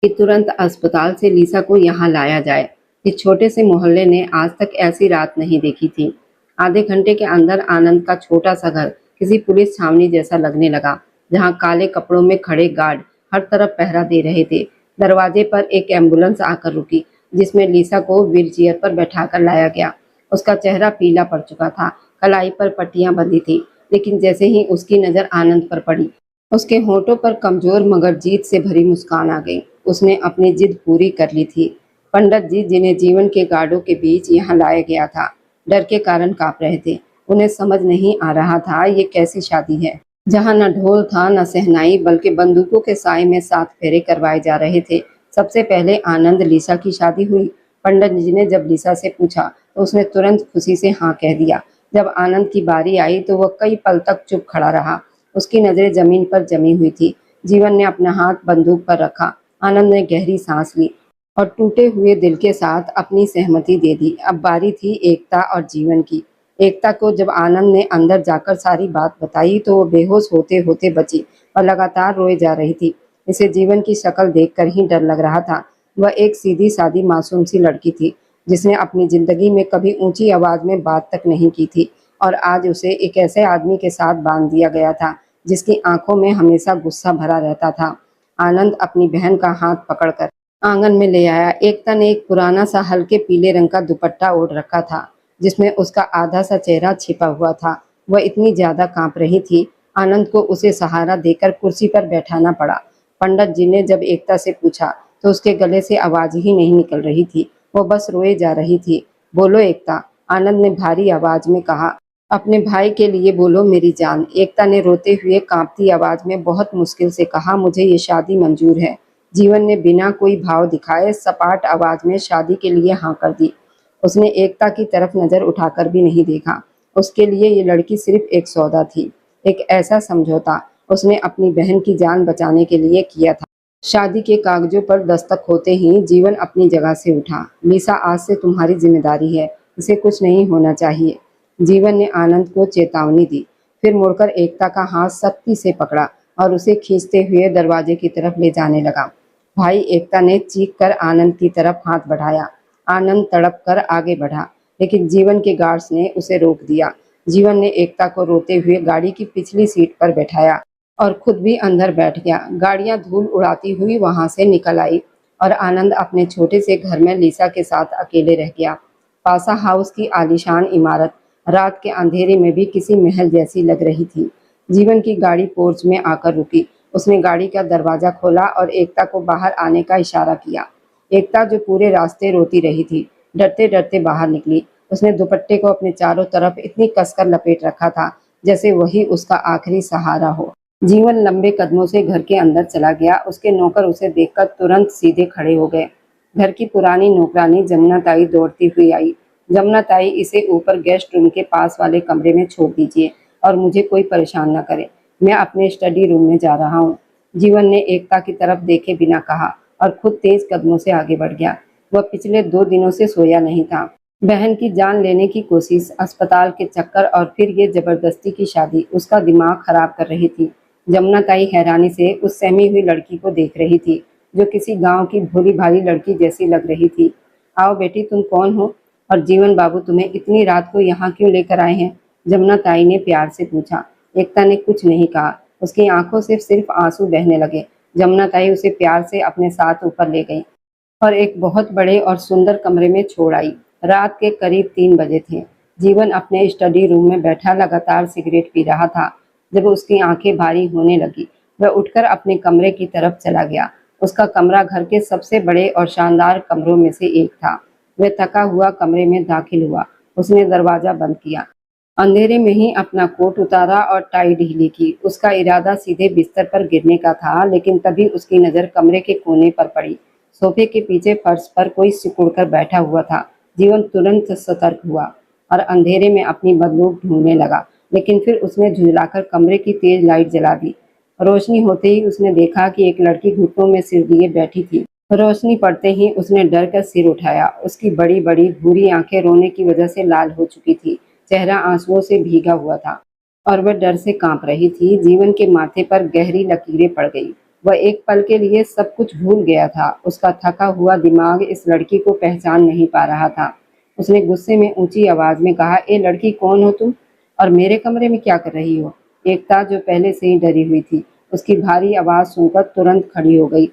कि तुरंत अस्पताल से लीसा को यहाँ लाया जाए। इस छोटे से मोहल्ले ने आज तक ऐसी रात नहीं देखी थी। आधे घंटे के अंदर आनंद का छोटा सा घर किसी पुलिस छावनी जैसा लगने लगा, जहां काले कपड़ों में खड़े गार्ड हर तरफ पहरा दे रहे थे। दरवाजे पर एक एम्बुलेंस आकर रुकी, जिसमें लिसा को व्हीलचेयर पर बैठाकर लाया गया। उसका चेहरा पीला पड़ चुका था, कलाई पर पट्टियां बंधी थी, लेकिन जैसे ही उसकी नजर आनंद पर पड़ी, उसके होठों पर कमजोर मगर जीत से भरी मुस्कान आ गई। उसने अपनी जिद पूरी कर ली थी। पंडित जी, जिन्हें जीवन के गार्डों के बीच यहाँ लाया गया था, डर के कारण कांप रहे थे। उन्हें समझ नहीं आ रहा था ये कैसी शादी है, जहाँ न ढोल था न सहनाई, बल्कि बंदूकों के साए में 7 फेरे करवाए जा रहे थे। सबसे पहले आनंद लिसा की शादी हुई। पंडित जी ने जब लिसा से पूछा तो उसने तुरंत खुशी से हाँ कह दिया। जब आनंद की बारी आई तो वह कई पल तक चुप खड़ा रहा। उसकी नजरें जमीन पर जमी हुई थी। जीवन ने अपना हाथ बंदूक पर रखा। आनंद ने गहरी सांस ली और टूटे हुए दिल के साथ अपनी सहमति दे दी। अब बारी थी एकता और जीवन की। एकता को जब आनंद ने अंदर जाकर सारी बात बताई तो वो बेहोश होते होते बची और लगातार रोए जा रही थी। इसे जीवन की शक्ल देखकर ही डर लग रहा था। वह एक सीधी सादी मासूम सी लड़की थी, जिसने अपनी जिंदगी में कभी ऊंची आवाज में बात तक नहीं की थी, और आज उसे एक ऐसे आदमी के साथ बांध दिया गया था जिसकी आंखों में हमेशा गुस्सा भरा रहता था। आनंद अपनी बहन का हाथ पकड़कर आंगन में ले आया। एकता ने एक पुराना सा हल्के पीले रंग का दुपट्टा ओढ़ रखा था, जिसमें उसका आधा सा चेहरा छिपा हुआ था। वह इतनी ज्यादा कांप रही थी, आनंद को उसे सहारा देकर कुर्सी पर बैठाना पड़ा। पंडित जी ने जब एकता से पूछा तो उसके गले से आवाज ही नहीं निकल रही थी, वो बस रोए जा रही थी। बोलो एकता, आनंद ने भारी आवाज में कहा। अपने भाई के लिए बोलो मेरी जान, एकता ने रोते हुए कांपती आवाज में बहुत मुश्किल से कहा। मुझे ये शादी मंजूर है। जीवन ने बिना कोई भाव दिखाए सपाट आवाज में शादी के लिए हाँ कर दी। उसने एकता की तरफ नजर उठाकर भी नहीं देखा। उसके लिए ये लड़की सिर्फ एक सौदा थी, एक ऐसा समझौता उसने अपनी बहन की जान बचाने के लिए किया था। शादी के कागजों पर दस्तक होते ही जीवन अपनी जगह से उठा। लिसा, आज से तुम्हारी जिम्मेदारी है, इसे कुछ नहीं होना चाहिए। जीवन ने आनंद को चेतावनी दी, फिर मुड़कर एकता का हाथ सख्ती से पकड़ा और उसे खींचते हुए दरवाजे की तरफ ले जाने लगा। भाई, एकता ने चीख कर आनंद की तरफ हाथ बढ़ाया। आनंद तड़प कर आगे बढ़ा, लेकिन जीवन के गार्ड्स ने उसे रोक दिया। जीवन ने एकता को रोते हुए गाड़ी की पिछली सीट पर बैठाया और खुद भी अंदर बैठ गया। गाड़ियां धूल उड़ाती हुई वहां से निकल आई और आनंद अपने छोटे से घर में लिसा के साथ अकेले रह गया। पासा हाउस की आलीशान इमारत रात के अंधेरे में भी किसी महल जैसी लग रही थी। जीवन की गाड़ी पोर्च में आकर रुकी। उसने गाड़ी का दरवाजा खोला और एकता को बाहर आने का इशारा किया। एकता, जो पूरे रास्ते रोती रही थी, डरते डरते बाहर निकली। उसने दुपट्टे को अपने चारों तरफ इतनी कसकर लपेट रखा था जैसे वही उसका आखिरी सहारा हो। जीवन लंबे कदमों से घर के अंदर चला गया। उसके नौकर उसे देखकर तुरंत सीधे खड़े हो गए। घर की पुरानी नौकरानी जमुना ताई दौड़ती हुई आई। जमुना ताई, इसे ऊपर गेस्ट रूम के पास वाले कमरे में छोड़ दीजिए और मुझे कोई परेशान न करे, मैं अपने स्टडी रूम में जा रहा हूँ। जीवन ने एकता की तरफ देखे बिना कहा और खुद तेज कदमों से आगे बढ़ गया। वह पिछले 2 दिनों से सोया नहीं था। बहन की जान लेने की कोशिश, अस्पताल के चक्कर और फिर ये जबरदस्ती की शादी उसका दिमाग खराब कर रही थी। जमुना ताई हैरानी से उस सहमी हुई लड़की को देख रही थी, जो किसी गांव की भोली भाली लड़की जैसी लग रही थी। आओ बेटी, तुम कौन हो और जीवन बाबू तुम्हें इतनी रात को यहाँ क्यों लेकर आए हैं? जमुना ताई ने प्यार से पूछा। एकता ने कुछ नहीं कहा। उसकी आंखों से सिर्फ आंसू बहने लगे। जमुना ताई उसे प्यार से अपने साथ ऊपर ले गई और एक बहुत बड़े और सुंदर कमरे में छोड़ आई। रात के करीब 3 बजे थे। जीवन अपने स्टडी रूम में बैठा लगातार सिगरेट पी रहा था। जब उसकी आंखें भारी होने लगी, वह उठकर अपने कमरे की तरफ चला गया। उसका कमरा घर के सबसे बड़े और शानदार कमरों में से एक था। वह थका हुआ कमरे में दाखिल हुआ। उसने दरवाजा बंद किया, अंधेरे में ही अपना कोट उतारा और टाई ढीली की। उसका इरादा सीधे बिस्तर पर गिरने का था, लेकिन तभी उसकी नजर कमरे के कोने पर पड़ी। सोफे के पीछे फर्श पर कोई सिकुड़कर बैठा हुआ था। जीवन तुरंत सतर्क हुआ और अंधेरे में अपनी बंदूक ढूंढने लगा, लेकिन फिर उसने झुंझलाकर कमरे की तेज लाइट जला दी। रोशनी होते ही उसने देखा कि एक लड़की घुटनों में सिर दिए बैठी थी। रोशनी पड़ते ही उसने डर कर सिर उठाया। उसकी बड़ी बड़ी भूरी आंखें रोने की वजह से लाल हो चुकी थी। चेहरा आंसुओं से भीगा हुआ था और वह डर से कांप रही थी। जीवन के माथे पर गहरी लकीरें पड़ गई। वह एक पल के लिए सब कुछ भूल गया था। उसका थका हुआ दिमाग इस लड़की को पहचान नहीं पा रहा था। उसने गुस्से में ऊंची आवाज में कहा, ए लड़की, कौन हो तुम और मेरे कमरे में क्या कर रही हो? एकता, जो पहले से ही डरी हुई थी, उसकी भारी आवाज सुनकर तुरंत खड़ी हो गई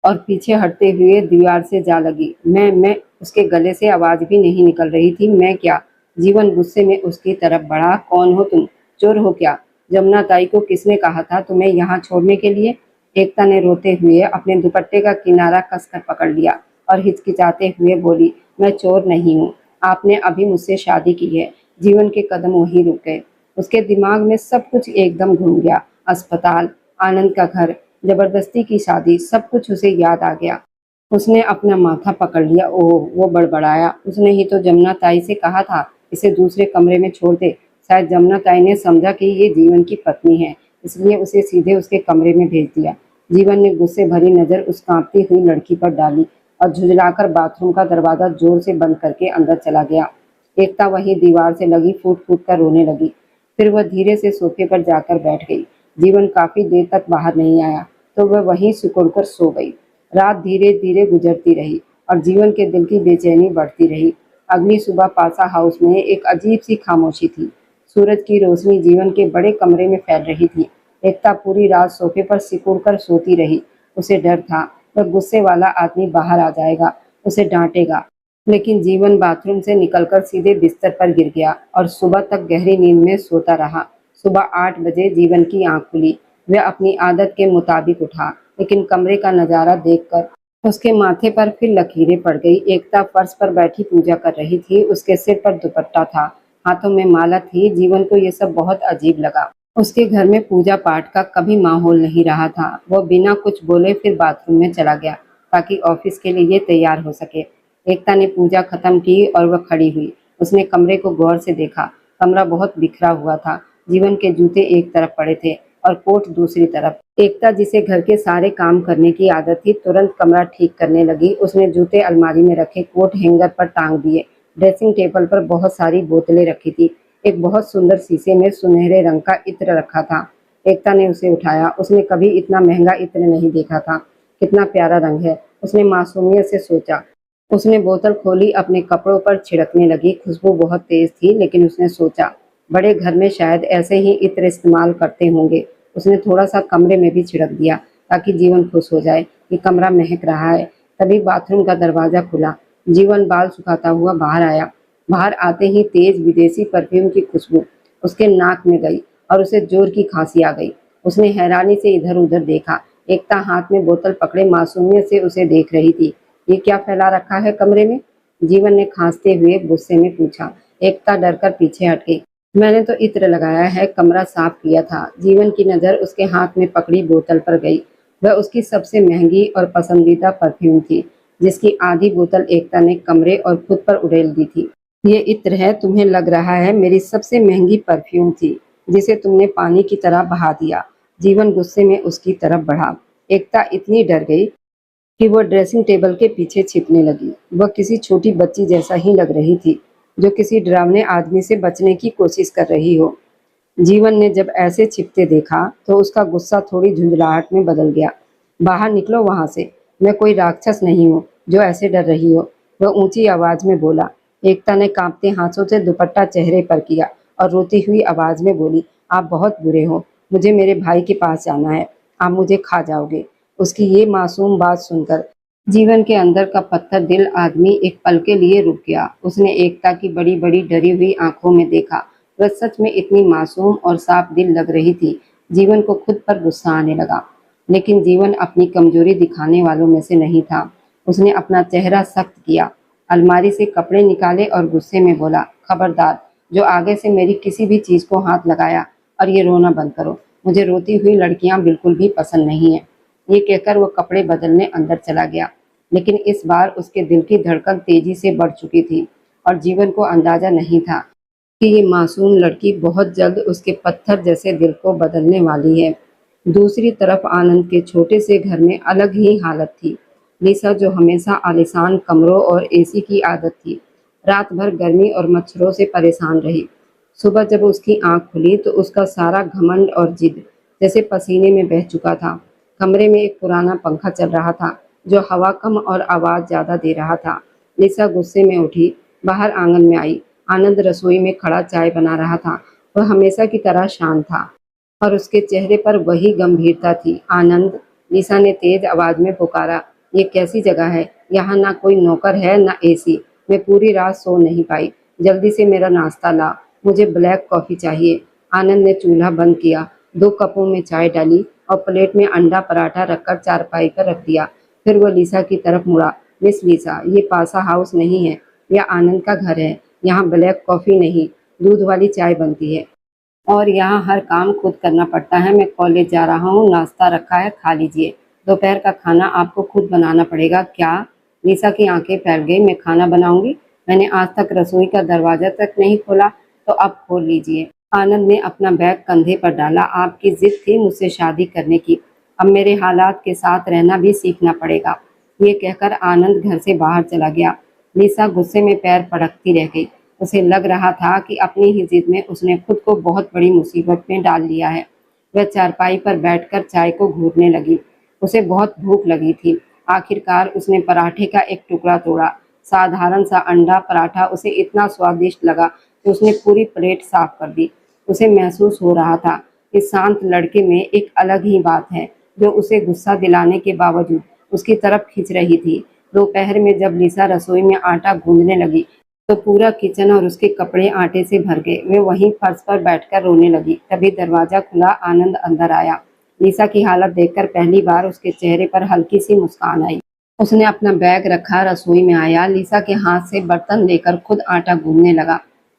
और पीछे हटते हुए दीवार से जा लगी। मैं उसके गले से आवाज भी नहीं निकल रही थी। मैं क्या? जीवन गुस्से में उसकी तरफ बढ़ा। कौन हो तुम? चोर हो क्या? जमुना ताई को किसने कहा था तुम्हें यहाँ छोड़ने के लिए? एकता ने रोते हुए अपने दुपट्टे का किनारा कसकर पकड़ लिया और हिचकिचाते हुए बोली, मैं चोर नहीं हूँ। आपने अभी मुझसे शादी की है। जीवन के कदम वहीं रुक गए। उसके दिमाग में सब कुछ एकदम घूम गया। अस्पताल, आनंद का घर, जबरदस्ती की शादी, सब कुछ उसे याद आ गया। उसने अपना माथा पकड़ लिया। ओह! वो बड़बड़ाया, उसने ही तो जमुना ताई से कहा था इसे दूसरे कमरे में छोड़ दे। शायद जमुना ताई ने समझा कि ये जीवन की पत्नी है, इसलिए उसे सीधे उसके कमरे में भेज दिया। जीवन ने गुस्से भरी नजर उस कांपती हुई लड़की पर डाली और झुंझलाकर बाथरूम का दरवाजा जोर से बंद करके अंदर चला गया। एकता वहीं दीवार से लगी फूट फूट कर रोने लगी। फिर वह धीरे से सोफे पर जाकर बैठ गई। जीवन काफी देर तक बाहर नहीं आया तो वह वहीं सिकुड़कर सो गई। रात धीरे धीरे गुजरती रही और जीवन के दिल की बेचैनी बढ़ती रही। अगली सुबह पासा हाउस में एक अजीब सी खामोशी थी। सूरज की रोशनी जीवन के बड़े कमरे में फैल रही थी। एकता पूरी रात सोफे पर सिकुड़कर सोती रही। उसे डर था वह गुस्से वाला आदमी बाहर आ जाएगा, उसे डांटेगा। लेकिन जीवन बाथरूम से निकलकर सीधे बिस्तर पर गिर गया और सुबह तक गहरी नींद में सोता रहा। सुबह 8 बजे जीवन की आंख खुली। वह अपनी आदत के मुताबिक उठा, लेकिन कमरे का नजारा देखकर उसके माथे पर फिर लकीरें पड़ गई। एकता फर्श पर बैठी पूजा कर रही थी। उसके सिर पर दुपट्टा था, हाथों में माला थी। जीवन को यह सब बहुत अजीब लगा। उसके घर में पूजा पाठ का कभी माहौल नहीं रहा था। वो बिना कुछ बोले फिर बाथरूम में चला गया ताकि ऑफिस के लिए तैयार हो सके। एकता ने पूजा खत्म की और वह खड़ी हुई। उसने कमरे को गौर से देखा। कमरा बहुत बिखरा हुआ था। जीवन के जूते एक तरफ पड़े थे और कोट दूसरी तरफ। एकता, जिसे घर के सारे काम करने की आदत थी, तुरंत कमरा ठीक करने लगी। उसने जूते अलमारी में रखे, कोट हैंगर पर टांग दिए। ड्रेसिंग टेबल पर बहुत सारी बोतलें रखी थी। एक बहुत सुंदर शीशे में सुनहरे रंग का इत्र रखा था। एकता ने उसे उठाया। उसने कभी इतना महंगा इत्र नहीं देखा था। कितना प्यारा रंग है, उसने मासूमियत से सोचा। उसने बोतल खोली, अपने कपड़ों पर छिड़कने लगी। खुशबू बहुत तेज थी, लेकिन उसने सोचा बड़े घर में शायद ऐसे ही इत्र इस्तेमाल करते होंगे। उसने थोड़ा सा कमरे में भी छिड़क दिया ताकि जीवन खुश हो जाए कि कमरा महक रहा है। तभी बाथरूम का दरवाजा खुला। जीवन बाल सुखाता हुआ बाहर आया। बाहर आते ही तेज विदेशी परफ्यूम की खुशबू उसके नाक में गई और उसे जोर की खांसी आ गई। उसने हैरानी से इधर उधर देखा। एकता हाथ में बोतल पकड़े मासूमियत से उसे देख रही थी। ये क्या फैला रखा है कमरे में? जीवन ने खांसते हुए गुस्से में पूछा। एकता डरकर पीछे हट गई। मैंने तो इत्र लगाया है, कमरा साफ किया था। जीवन की नजर उसके हाथ में पकड़ी बोतल पर गई। वह उसकी सबसे महंगी और पसंदीदा परफ्यूम थी, जिसकी आधी बोतल एकता ने कमरे और खुद पर उड़ेल दी थी। ये इत्र है, तुम्हें लग रहा है मेरी सबसे महंगी परफ्यूम थी, जिसे तुमने पानी की तरह बहा दिया। जीवन गुस्से में उसकी तरफ बढ़ा। एकता इतनी डर गई कि वह ड्रेसिंग टेबल के पीछे छिपने लगी। वह किसी छोटी बच्ची जैसा ही लग रही थी, जो किसी डरावने आदमी से बचने की कोशिश कर रही हो। जीवन ने जब ऐसे छिपते देखा तो उसका गुस्सा थोड़ी झुंझलाहट में बदल गया। बाहर निकलो वहां से, मैं कोई राक्षस नहीं हूँ जो ऐसे डर रही हो, वह ऊंची आवाज में बोला। एकता ने कांपते हाथों से दुपट्टा चेहरे पर किया और रोती हुई आवाज में बोली, आप बहुत बुरे हो, मुझे मेरे भाई के पास जाना है, आप मुझे खा जाओगे। उसकी ये मासूम बात सुनकर जीवन के अंदर का पत्थर दिल आदमी एक पल के लिए रुक गया। उसने एकता की बड़ी बड़ी डरी हुई आंखों में देखा। वह सच में इतनी मासूम और साफ दिल लग रही थी। जीवन को खुद पर गुस्सा आने लगा, लेकिन जीवन अपनी कमजोरी दिखाने वालों में से नहीं था। उसने अपना चेहरा सख्त किया, अलमारी से कपड़े निकाले और गुस्से में बोला, खबरदार, जो आगे से मेरी किसी भी चीज को हाथ लगाया, और ये रोना बंद करो। मुझे रोती हुई लड़कियां बिल्कुल भी पसंद नहीं है। ये कहकर वो कपड़े बदलने अंदर चला गया, लेकिन इस बार उसके दिल की धड़कन तेजी से बढ़ चुकी थी और जीवन को अंदाजा नहीं था कि ये मासूम लड़की बहुत जल्द उसके पत्थर जैसे दिल को बदलने वाली है। दूसरी तरफ आनंद के छोटे से घर में अलग ही हालत थी। लिसा, जो हमेशा आलीशान कमरों और एसी की आदत थी, रात भर गर्मी और मच्छरों से परेशान रही। सुबह जब उसकी आंख खुली तो उसका सारा घमंड और जिद जैसे पसीने में बह चुका था। कमरे में एक पुराना पंखा चल रहा था, जो हवा कम और आवाज ज्यादा दे रहा था। लिसा गुस्से में उठी। बाहर आंगन में आई। आनंद रसोई में खड़ा चाय बना रहा था। वह हमेशा की तरह शांत था और उसके चेहरे पर वही गंभीरता थी। आनंद, निशा ने तेज आवाज में पुकारा। ये कैसी जगह है? यहाँ ना कोई नौकर है ना एसी। मैं पूरी रात सो नहीं पाई। जल्दी से मेरा नाश्ता ला। मुझे ब्लैक कॉफी चाहिए। आनंद ने चूल्हा बंद किया, 2 कपों में चाय डाली और प्लेट में अंडा पराठा रखकर चारपाई पर रख दिया। फिर वो लिसा की तरफ मुड़ा। मिस लिसा, ये पासा हाउस नहीं है, यह आनंद का घर है। यहाँ ब्लैक कॉफी नहीं, दूध वाली चाय बनती है और यहाँ हर काम खुद करना पड़ता है। मैं कॉलेज जा रहा हूँ, नाश्ता रखा है, खा लीजिए। दोपहर का खाना आपको खुद बनाना पड़ेगा। क्या? निशा की आंखें फैल गई। मैं खाना बनाऊंगी? मैंने आज तक रसोई का दरवाजा तक नहीं खोला, तो अब खोल लीजिए। आनंद ने अपना बैग कंधे पर डाला। आपकी जिद थी मुझसे शादी करने की, अब मेरे हालात के साथ रहना भी सीखना पड़ेगा। ये कहकर आनंद घर से बाहर चला गया। निशा गुस्से में पैर पटकती रह गई। उसे लग रहा था कि अपनी ही जिद में उसने खुद को बहुत बड़ी मुसीबत में डाल लिया है। वह चारपाई पर बैठकर चाय को घूरने लगी। उसे बहुत भूख लगी थी। आखिरकार उसने पराठे का एक टुकड़ा तोड़ा। साधारण सा अंडा पराठा उसे इतना स्वादिष्ट लगा कि उसने पूरी प्लेट साफ कर दी। उसे महसूस हो रहा था कि शांत लड़के में एक अलग ही बात है जो उसे गुस्सा दिलाने के बावजूद उसकी तरफ खींच रही थी। दोपहर में जब लिसा रसोई में आटा गूंदने लगी तो पूरा किचन और उसके कपड़े आटे से भर गए। वे वहीं फर्श पर बैठकर रोने लगी। तभी दरवाजा खुला। आनंद अंदर आया। लिसा की हालत देखकर पहली बार उसके चेहरे पर हल्की सी मुस्कान आई। उसने अपना बैग रखा, रसोई में आया, लिसा के हाथ से बर्तन लेकर खुद आटा गूंदने लगा।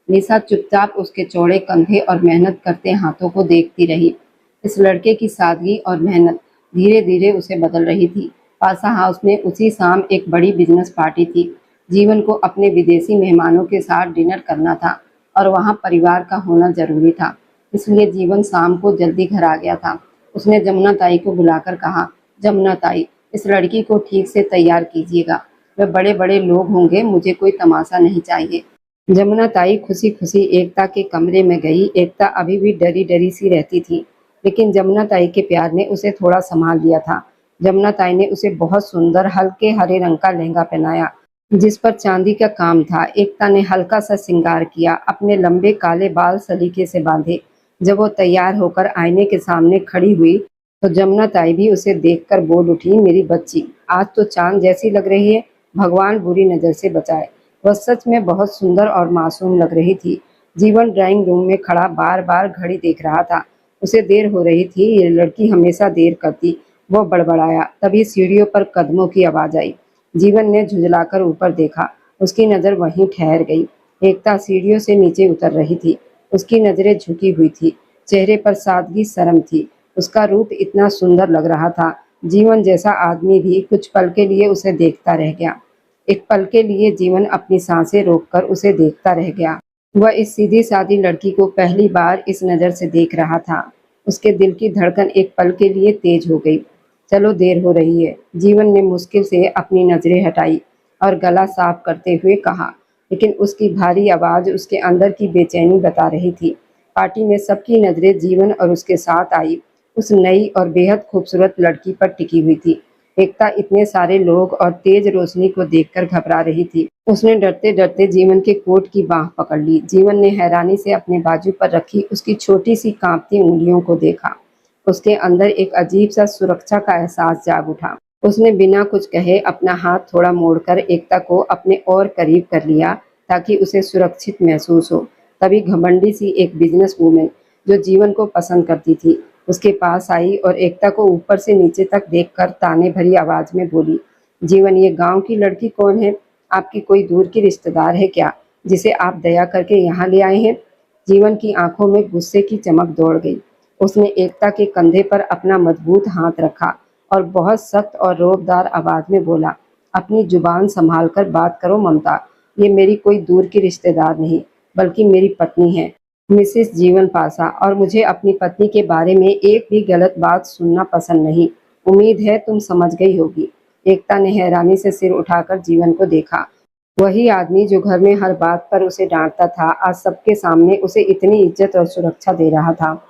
लिसा चुपचाप उसके चौड़े कंधे और मेहनत करते हाथों को देखती रही। इस लड़के की सादगी और मेहनत धीरे धीरे उसे बदल रही थी। पासा हाउस में उसी शाम एक बड़ी बिजनेस पार्टी थी। जीवन को अपने विदेशी मेहमानों के साथ डिनर करना था और वहाँ परिवार का होना जरूरी था। इसलिए जीवन शाम को जल्दी घर आ गया था। उसने जमुना ताई को बुलाकर कहा, जमुना ताई, इस लड़की को ठीक से तैयार कीजिएगा। वे बड़े बड़े लोग होंगे, मुझे कोई तमाशा नहीं चाहिए। जमुना ताई खुशी खुशी एकता के कमरे में गई। एकता अभी भी डरी डरी सी रहती थी, लेकिन जमुना ताई के प्यार ने उसे थोड़ा संभाल लिया था। जमुना ताई ने उसे बहुत सुंदर हल्के हरे रंग का लहंगा पहनाया जिस पर चांदी का काम था। एकता ने हल्का सा श्रृंगार किया, अपने लंबे काले बाल सलीके से बांधे। जब वो तैयार होकर आईने के सामने खड़ी हुई तो जमुना ताई भी उसे देखकर बोल उठी, मेरी बच्ची, आज तो चांद जैसी लग रही है, भगवान बुरी नजर से बचाए। वह सच में बहुत सुंदर और मासूम लग रही थी। जीवन ड्राइंग रूम में खड़ा बार बार घड़ी देख रहा था। उसे देर हो रही थी, ये लड़की हमेशा देर करती। वो बड़बड़ाया। तभी सीढ़ियों पर कदमों की आवाज आई। जीवन ने झुंझलाकर ऊपर देखा। उसकी नजर वहीं ठहर गई। एकता सीढ़ियों से नीचे उतर रही थी। उसकी नजरें झुकी हुई थी। चेहरे पर सादगी, शर्म थी। उसका रूप इतना सुंदर लग रहा था। जीवन जैसा आदमी भी कुछ पल के लिए उसे देखता रह गया। एक पल के लिए जीवन अपनी सांसें रोककर उसे देखता रह गया। वह इस सीधी सादी लड़की को पहली बार इस नजर से देख रहा था। उसके दिल की धड़कन एक पल के लिए तेज हो गई। चलो, देर हो रही है। जीवन ने मुश्किल से अपनी नजरें हटाई और गला साफ करते हुए कहा, लेकिन उसकी भारी आवाज उसके अंदर की बेचैनी बता रही थी। पार्टी में सबकी नजरें जीवन और उसके साथ आई। उस नई और बेहद खूबसूरत लड़की पर टिकी हुई थी। एकता इतने सारे लोग और तेज रोशनी को देखकर घबरा रही थी। उसने डरते डरते जीवन के कोट की बाह पकड़ ली। जीवन ने हैरानी से अपने बाजू पर रखी उसकी छोटी सी कांपती उंगलियों को देखा। उसके अंदर एक अजीब सा सुरक्षा का एहसास जाग उठा। उसने बिना कुछ कहे अपना हाथ थोड़ा मोड़कर एकता को अपने और करीब कर लिया ताकि उसे सुरक्षित महसूस हो। तभी घमंडी सी एक बिजनेस वूमेन जो जीवन को पसंद करती थी उसके पास आई और एकता को ऊपर से नीचे तक देखकर ताने भरी आवाज में बोली, जीवन, ये गांव की लड़की कौन है? आपकी कोई दूर की रिश्तेदार है क्या, जिसे आप दया करके यहाँ ले आए हैं? जीवन की आंखों में गुस्से की चमक दौड़ गई। उसने एकता के कंधे पर अपना मजबूत हाथ रखा और बहुत सख्त और रौबदार आवाज में बोला, अपनी जुबान संभाल कर बात करो ममता। ये मेरी कोई दूर की रिश्तेदार नहीं, बल्कि मेरी पत्नी है, मिसेस जीवन पासा, और मुझे अपनी पत्नी के बारे में एक भी गलत बात सुनना पसंद नहीं। उम्मीद है तुम समझ गई होगी। एकता ने हैरानी से सिर उठाकर जीवन को देखा। वही आदमी जो घर में हर बात पर उसे डांटता था, आज सबके सामने उसे इतनी इज्जत और सुरक्षा दे रहा था।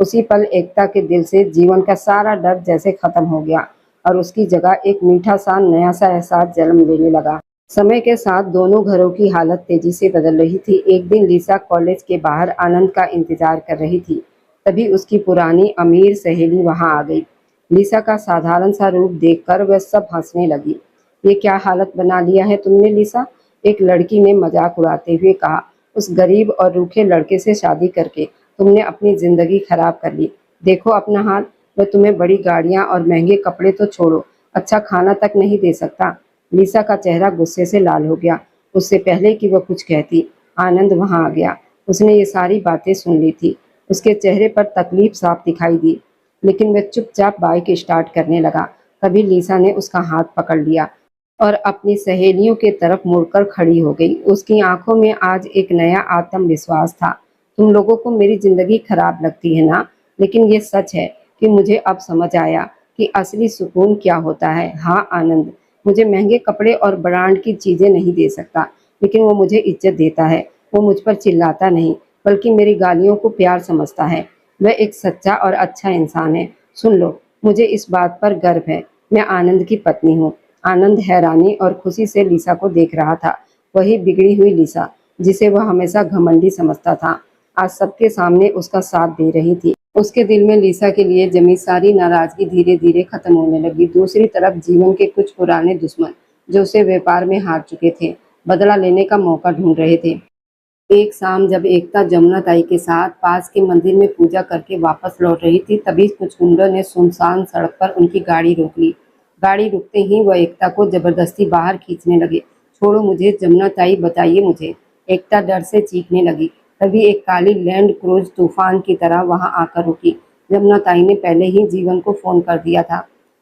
उसी पल एकता के दिल से जीवन का सारा डर जैसे खत्म हो गया और उसकी जगह एक मीठा सा नया सा एहसास जन्म लेने लगा। समय के साथ दोनों घरों की हालत तेजी से बदल रही थी। एक दिन लिसा कॉलेज के बाहर आनंद का इंतजार कर रही थी। तभी उसकी पुरानी अमीर सहेली वहां आ गई। लिसा का साधारण सा रूप देखकर वह सब हंसने लगी। ये क्या हालत बना लिया है तुमने लिसा? एक लड़की ने मजाक उड़ाते हुए कहा। उस गरीब और रूखे लड़के से शादी करके तुमने अपनी जिंदगी खराब कर ली। देखो अपना हाल। वह तुम्हें बड़ी गाड़ियां और महंगे कपड़े तो छोड़ो, अच्छा खाना तक नहीं दे सकता। लिसा का चेहरा गुस्से से लाल हो गया। उससे पहले कि वह कुछ कहती, आनंद वहां आ गया। उसने ये सारी बातें सुन ली थी। उसके चेहरे पर तकलीफ साफ दिखाई दी, लेकिन वह चुपचाप बाइक स्टार्ट करने लगा। तभी लिसा ने उसका हाथ पकड़ लिया और अपनी सहेलियों के तरफ मुड़कर खड़ी हो गई। उसकी आंखों में आज एक नया आत्मविश्वास था। तुम लोगों को मेरी जिंदगी खराब लगती है ना, लेकिन ये सच है कि मुझे अब समझ आया कि असली सुकून क्या होता है। हाँ आनंद मुझे महंगे कपड़े और ब्रांड की चीजें नहीं दे सकता, लेकिन वो मुझे इज्जत देता है। वो मुझ पर चिल्लाता नहीं, बल्कि मेरी गालियों को प्यार समझता है। वह एक सच्चा और अच्छा इंसान है। सुन लो, मुझे इस बात पर गर्व है। मैं आनंद की पत्नी हूँ। आनंद हैरानी और खुशी से लिसा को देख रहा था। वही बिगड़ी हुई लिसा, जिसे वह हमेशा घमंडी समझता था, आज सबके सामने उसका साथ दे रही थी। उसके दिल में लिसा के लिए जमी सारी नाराजगी धीरे धीरे खत्म होने लगी। दूसरी तरफ जीवन के कुछ पुराने दुश्मन, जो उसे व्यापार में हार चुके थे, बदला लेने का मौका ढूंढ रहे थे। एक शाम जब एकता जमुना ताई के साथ पास के मंदिर में पूजा करके वापस लौट रही थी, तभी कुछ गुंडों ने सुनसान सड़क पर उनकी गाड़ी रोक ली। गाड़ी रुकते ही वह एकता को जबरदस्ती बाहर खींचने लगे। छोड़ो मुझे जमुना ताई, बताइए मुझे। एकता डर से चीखने लगी। तभी एक काली लैंड क्रूज तूफान की तरह वहां आकर रुकी। जमुना ताई ने पहले ही जीवन को फोन कर दिया था।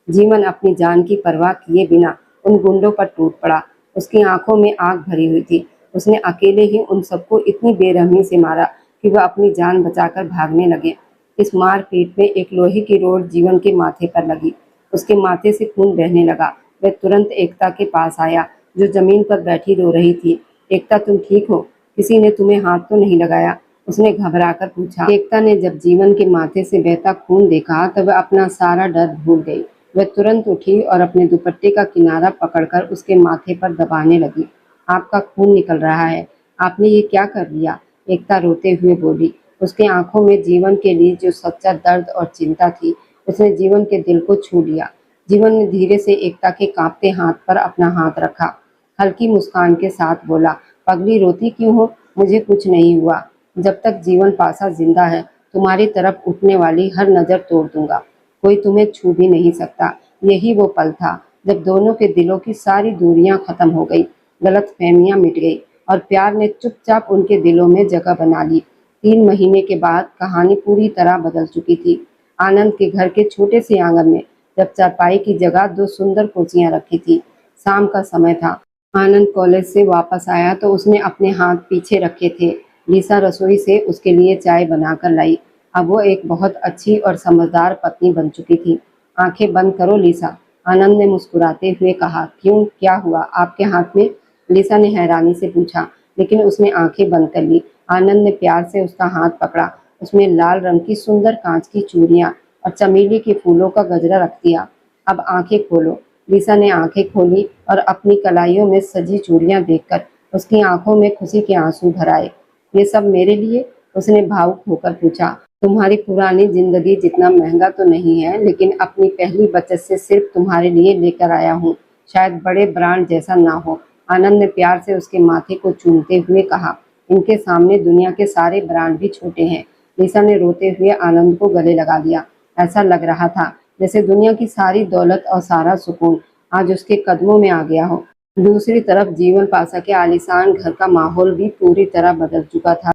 जीवन अपनी जान की परवाह किए बिना उन गुंडों पर टूट पड़ा। उसकी आंखों में आग भरी हुई थी। उसने अकेले ही उन सबको इतनी बेरहमी से मारा कि वह अपनी जान बचाकर भागने लगे। इस मारपीट में एक लोहे की रोड जीवन के माथे पर लगी। उसके माथे से खून बहने लगा। वह तुरंत एकता के पास आया, जो जमीन पर बैठी रो रही थी। एकता तुम ठीक हो? किसी ने तुम्हें हाथ तो नहीं लगाया? उसने घबराकर पूछा। एकता ने जब जीवन के माथे से बहता खून देखा तब वह अपना सारा डर भूल गई। वह तुरंत उठी और अपने दुपट्टे का किनारा पकड़कर उसके माथे पर दबाने लगी। आपका खून निकल रहा है, आपने ये क्या कर लिया? एकता रोते हुए बोली। उसकी आंखों में जीवन के लिए जो सच्चा दर्द और चिंता थी, उसने जीवन के दिल को छू लिया। जीवन ने धीरे से एकता के कांपते हाथ पर अपना हाथ रखा। हल्की मुस्कान के साथ बोला, पगली रोती क्यों हो? मुझे कुछ नहीं हुआ। जब तक जीवन पासा जिंदा है, तुम्हारी तरफ उठने वाली हर नजर तोड़ दूंगा। कोई तुम्हें छू भी नहीं सकता। यही वो पल था जब दोनों के दिलों की सारी दूरियां खत्म हो गई, गलतफहमियां मिट गई और प्यार ने चुपचाप उनके दिलों में जगह बना ली। 3 महीने के बाद कहानी पूरी तरह बदल चुकी थी। आनंद के घर के छोटे से आंगन में जब चारपाई की जगह 2 सुंदर कुर्सियां रखी थी। शाम का समय था। आनंद कॉलेज से वापस आया तो उसने अपने हाथ पीछे रखे थे। लिसा रसोई से उसके लिए चाय बनाकर लाई। अब वो एक बहुत अच्छी और समझदार पत्नी बन चुकी थी। आंखें बंद करो लिसा, आनंद ने मुस्कुराते हुए कहा। क्यों, क्या हुआ आपके हाथ में? लिसा ने हैरानी से पूछा, लेकिन उसने आंखें बंद कर ली। आनंद ने प्यार से उसका हाथ पकड़ा। उसमें लाल रंग की सुंदर कांच की चूड़ियां और चमेली के फूलों का गजरा रख दिया। अब आंखें खोलो। लिसा ने आंखें खोली और अपनी कलाइयों में सजी चूड़ियां देखकर उसकी आंखों में खुशी के आंसू भर आए। ये सब मेरे लिए? उसने भावुक होकर पूछा। तुम्हारी पुरानी जिंदगी जितना महंगा तो नहीं है, लेकिन अपनी पहली बचत से सिर्फ तुम्हारे लिए लेकर आया हूँ। शायद बड़े ब्रांड जैसा ना हो। आनंद ने प्यार से उसके माथे को चूमते हुए कहा। इनके सामने दुनिया के सारे ब्रांड भी छोटे हैं। लिसा ने रोते हुए आनंद को गले लगा लिया। ऐसा लग रहा था जैसे दुनिया की सारी दौलत और सारा सुकून आज उसके कदमों में आ गया हो। दूसरी तरफ जीवन पासा के आलीशान घर का माहौल भी पूरी तरह बदल चुका था।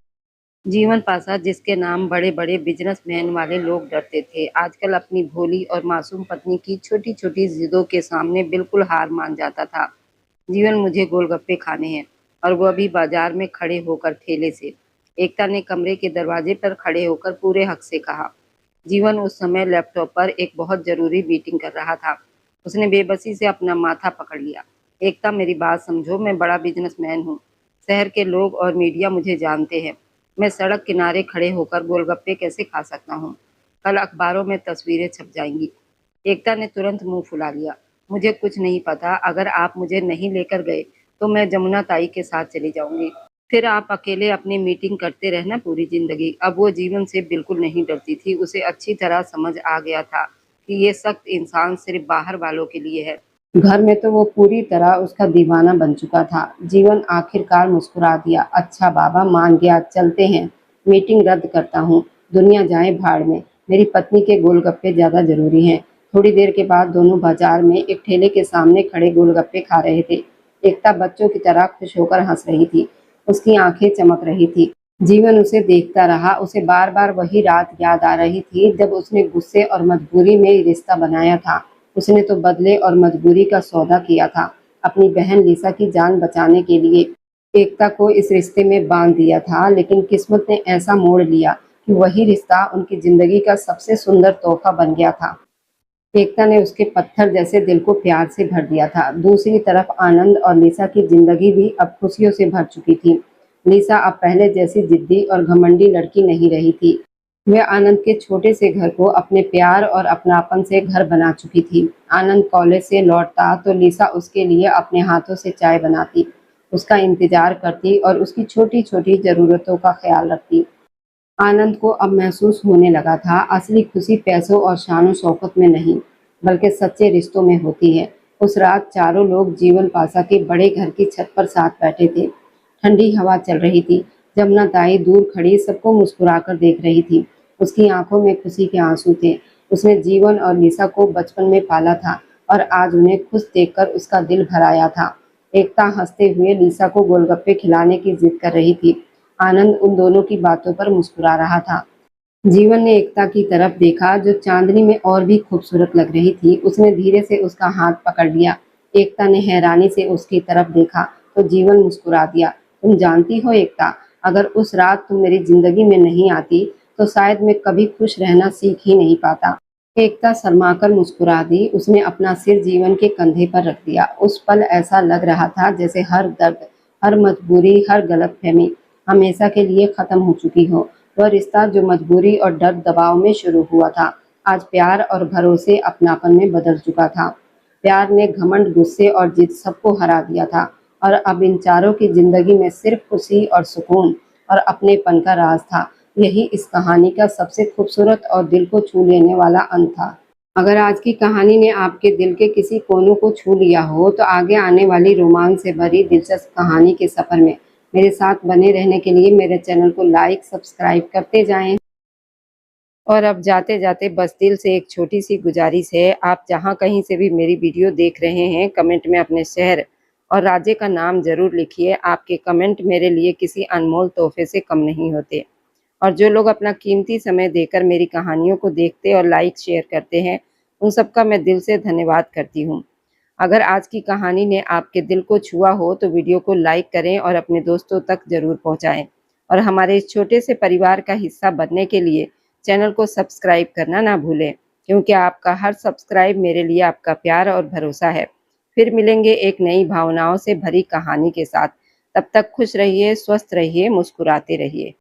जीवन पासा, जिसके नाम बड़े बड़े बिजनेसमैन वाले लोग डरते थे, आजकल अपनी भोली और मासूम पत्नी की छोटी छोटी जिदों के सामने बिल्कुल हार मान जाता था। जीवन, मुझे गोलगप्पे खाने हैं, और वो अभी बाजार में खड़े होकर ठेले से। एकता ने कमरे के दरवाजे पर खड़े होकर पूरे हक से कहा। जीवन उस समय लैपटॉप पर एक बहुत जरूरी मीटिंग कर रहा था। उसने बेबसी से अपना माथा पकड़ लिया। एकता, मेरी बात समझो, मैं बड़ा बिजनेसमैन हूँ। शहर के लोग और मीडिया मुझे जानते हैं। मैं सड़क किनारे खड़े होकर गोलगप्पे कैसे खा सकता हूँ? कल अखबारों में तस्वीरें छप जाएंगी। एकता ने तुरंत मुंह फुला लिया। मुझे कुछ नहीं पता। अगर आप मुझे नहीं लेकर गए तो मैं जमुना ताई के साथ चली जाऊंगी। फिर आप अकेले अपनी मीटिंग करते रहना पूरी जिंदगी। अब वो जीवन से बिल्कुल नहीं डरती थी। उसे अच्छी तरह समझ आ गया था कि ये सख्त इंसान सिर्फ बाहर वालों के लिए है। घर में तो वो पूरी तरह उसका दीवाना बन चुका था। जीवन आखिरकार मुस्कुरा दिया। अच्छा बाबा, मान गया, चलते हैं। मीटिंग रद्द करता हूँ। दुनिया जाए भाड़ में। मेरी पत्नी के गोलगप्पे ज्यादा जरूरी हैं। थोड़ी देर के बाद दोनों बाजार में एक ठेले के सामने खड़े गोलगप्पे खा रहे थे। एकता बच्चों की तरह खुश होकर हंस रही थी। उसकी आंखें चमक रही थी। जीवन उसे देखता रहा। उसे बार बार वही रात याद आ रही थी जब उसने गुस्से और मजबूरी में रिश्ता बनाया था। उसने तो बदले और मजबूरी का सौदा किया था, अपनी बहन लिसा की जान बचाने के लिए। एकता को इस रिश्ते में बांध दिया था, लेकिन किस्मत ने ऐसा मोड़ लिया कि वही रिश्ता उनकी जिंदगी का सबसे सुंदर तोहफा बन गया था। एकता ने उसके पत्थर जैसे दिल को प्यार से भर दिया था। दूसरी तरफ आनंद और लिसा की जिंदगी भी अब खुशियों से भर चुकी थी। लिसा अब पहले जैसी जिद्दी और घमंडी लड़की नहीं रही थी। वह आनंद के छोटे से घर को अपने प्यार और अपनापन से घर बना चुकी थी। आनंद कॉलेज से लौटता तो लिसा उसके लिए अपने हाथों से चाय बनाती, उसका इंतजार करती और उसकी छोटी छोटी जरूरतों का ख्याल रखती। आनंद को अब महसूस होने लगा था, असली खुशी पैसों और शान शौकत में नहीं, बल्कि सच्चे रिश्तों में होती है। उस रात चारों लोग जीवन पासा के बड़े घर की छत पर साथ बैठे थे। ठंडी हवा चल रही थी। जमुना ताई दूर खड़ी सबको मुस्कुराकर देख रही थी। उसकी आंखों में खुशी के आंसू थे। उसने जीवन और लिसा को बचपन में पाला था और आज उन्हें खुश देखकर उसका दिल भर आया था। एकता हंसते हुए लिसा को गोलगप्पे खिलाने की जिद कर रही थी। आनंद उन दोनों की बातों पर मुस्कुरा रहा था। जीवन ने एकता की तरफ देखा, जो चांदनी में और भी खूबसूरत लग रही थी। उसने धीरे से उसका हाथ पकड़ लिया। एकता ने हैरानी से उसकी तरफ देखा तो जीवन मुस्कुरा दिया। तुम जानती हो एकता, अगर उस रात तुम मेरी जिंदगी में नहीं आती तो शायद मैं कभी खुश रहना सीख ही नहीं पाता। एकता शर्माकर मुस्कुरा दी। उसने अपना सिर जीवन के कंधे पर रख दिया। उस पल ऐसा लग रहा था जैसे हर दर्द, हर मजबूरी, हर गलतफहमी हमेशा के लिए खत्म हो चुकी हो। वह रिश्ता जो मजबूरी और डर दबाव में शुरू हुआ था, आज प्यार और भरोसे अपनापन में बदल चुका था। प्यार ने घमंड, गुस्से और जिद सबको हरा दिया था और अब इन चारों की जिंदगी में सिर्फ खुशी और सुकून और अपनेपन का राज था। यही इस कहानी का सबसे खूबसूरत और दिल को छू लेने वाला अंत था। अगर आज की कहानी ने आपके दिल के किसी कोनों को छू लिया हो, तो आगे आने वाली रोमांच से भरी दिलचस्प कहानी के सफर में मेरे साथ बने रहने के लिए मेरे चैनल को लाइक, सब्सक्राइब करते जाएं। और अब जाते जाते बस दिल से एक छोटी सी गुजारिश है, आप जहां कहीं से भी मेरी वीडियो देख रहे हैं, कमेंट में अपने शहर और राज्य का नाम जरूर लिखिए। आपके कमेंट मेरे लिए किसी अनमोल तोहफे से कम नहीं होते। और जो लोग अपना कीमती समय देकर मेरी कहानियों को देखते और लाइक शेयर करते हैं, उन सबका मैं दिल से धन्यवाद करती हूँ। अगर आज की कहानी ने आपके दिल को छुआ हो तो वीडियो को लाइक करें और अपने दोस्तों तक जरूर पहुंचाएं। और हमारे इस छोटे से परिवार का हिस्सा बनने के लिए चैनल को सब्सक्राइब करना ना भूलें, क्योंकि आपका हर सब्सक्राइब मेरे लिए आपका प्यार और भरोसा है। फिर मिलेंगे एक नई भावनाओं से भरी कहानी के साथ। तब तक खुश रहिए, स्वस्थ रहिए, मुस्कुराते रहिए।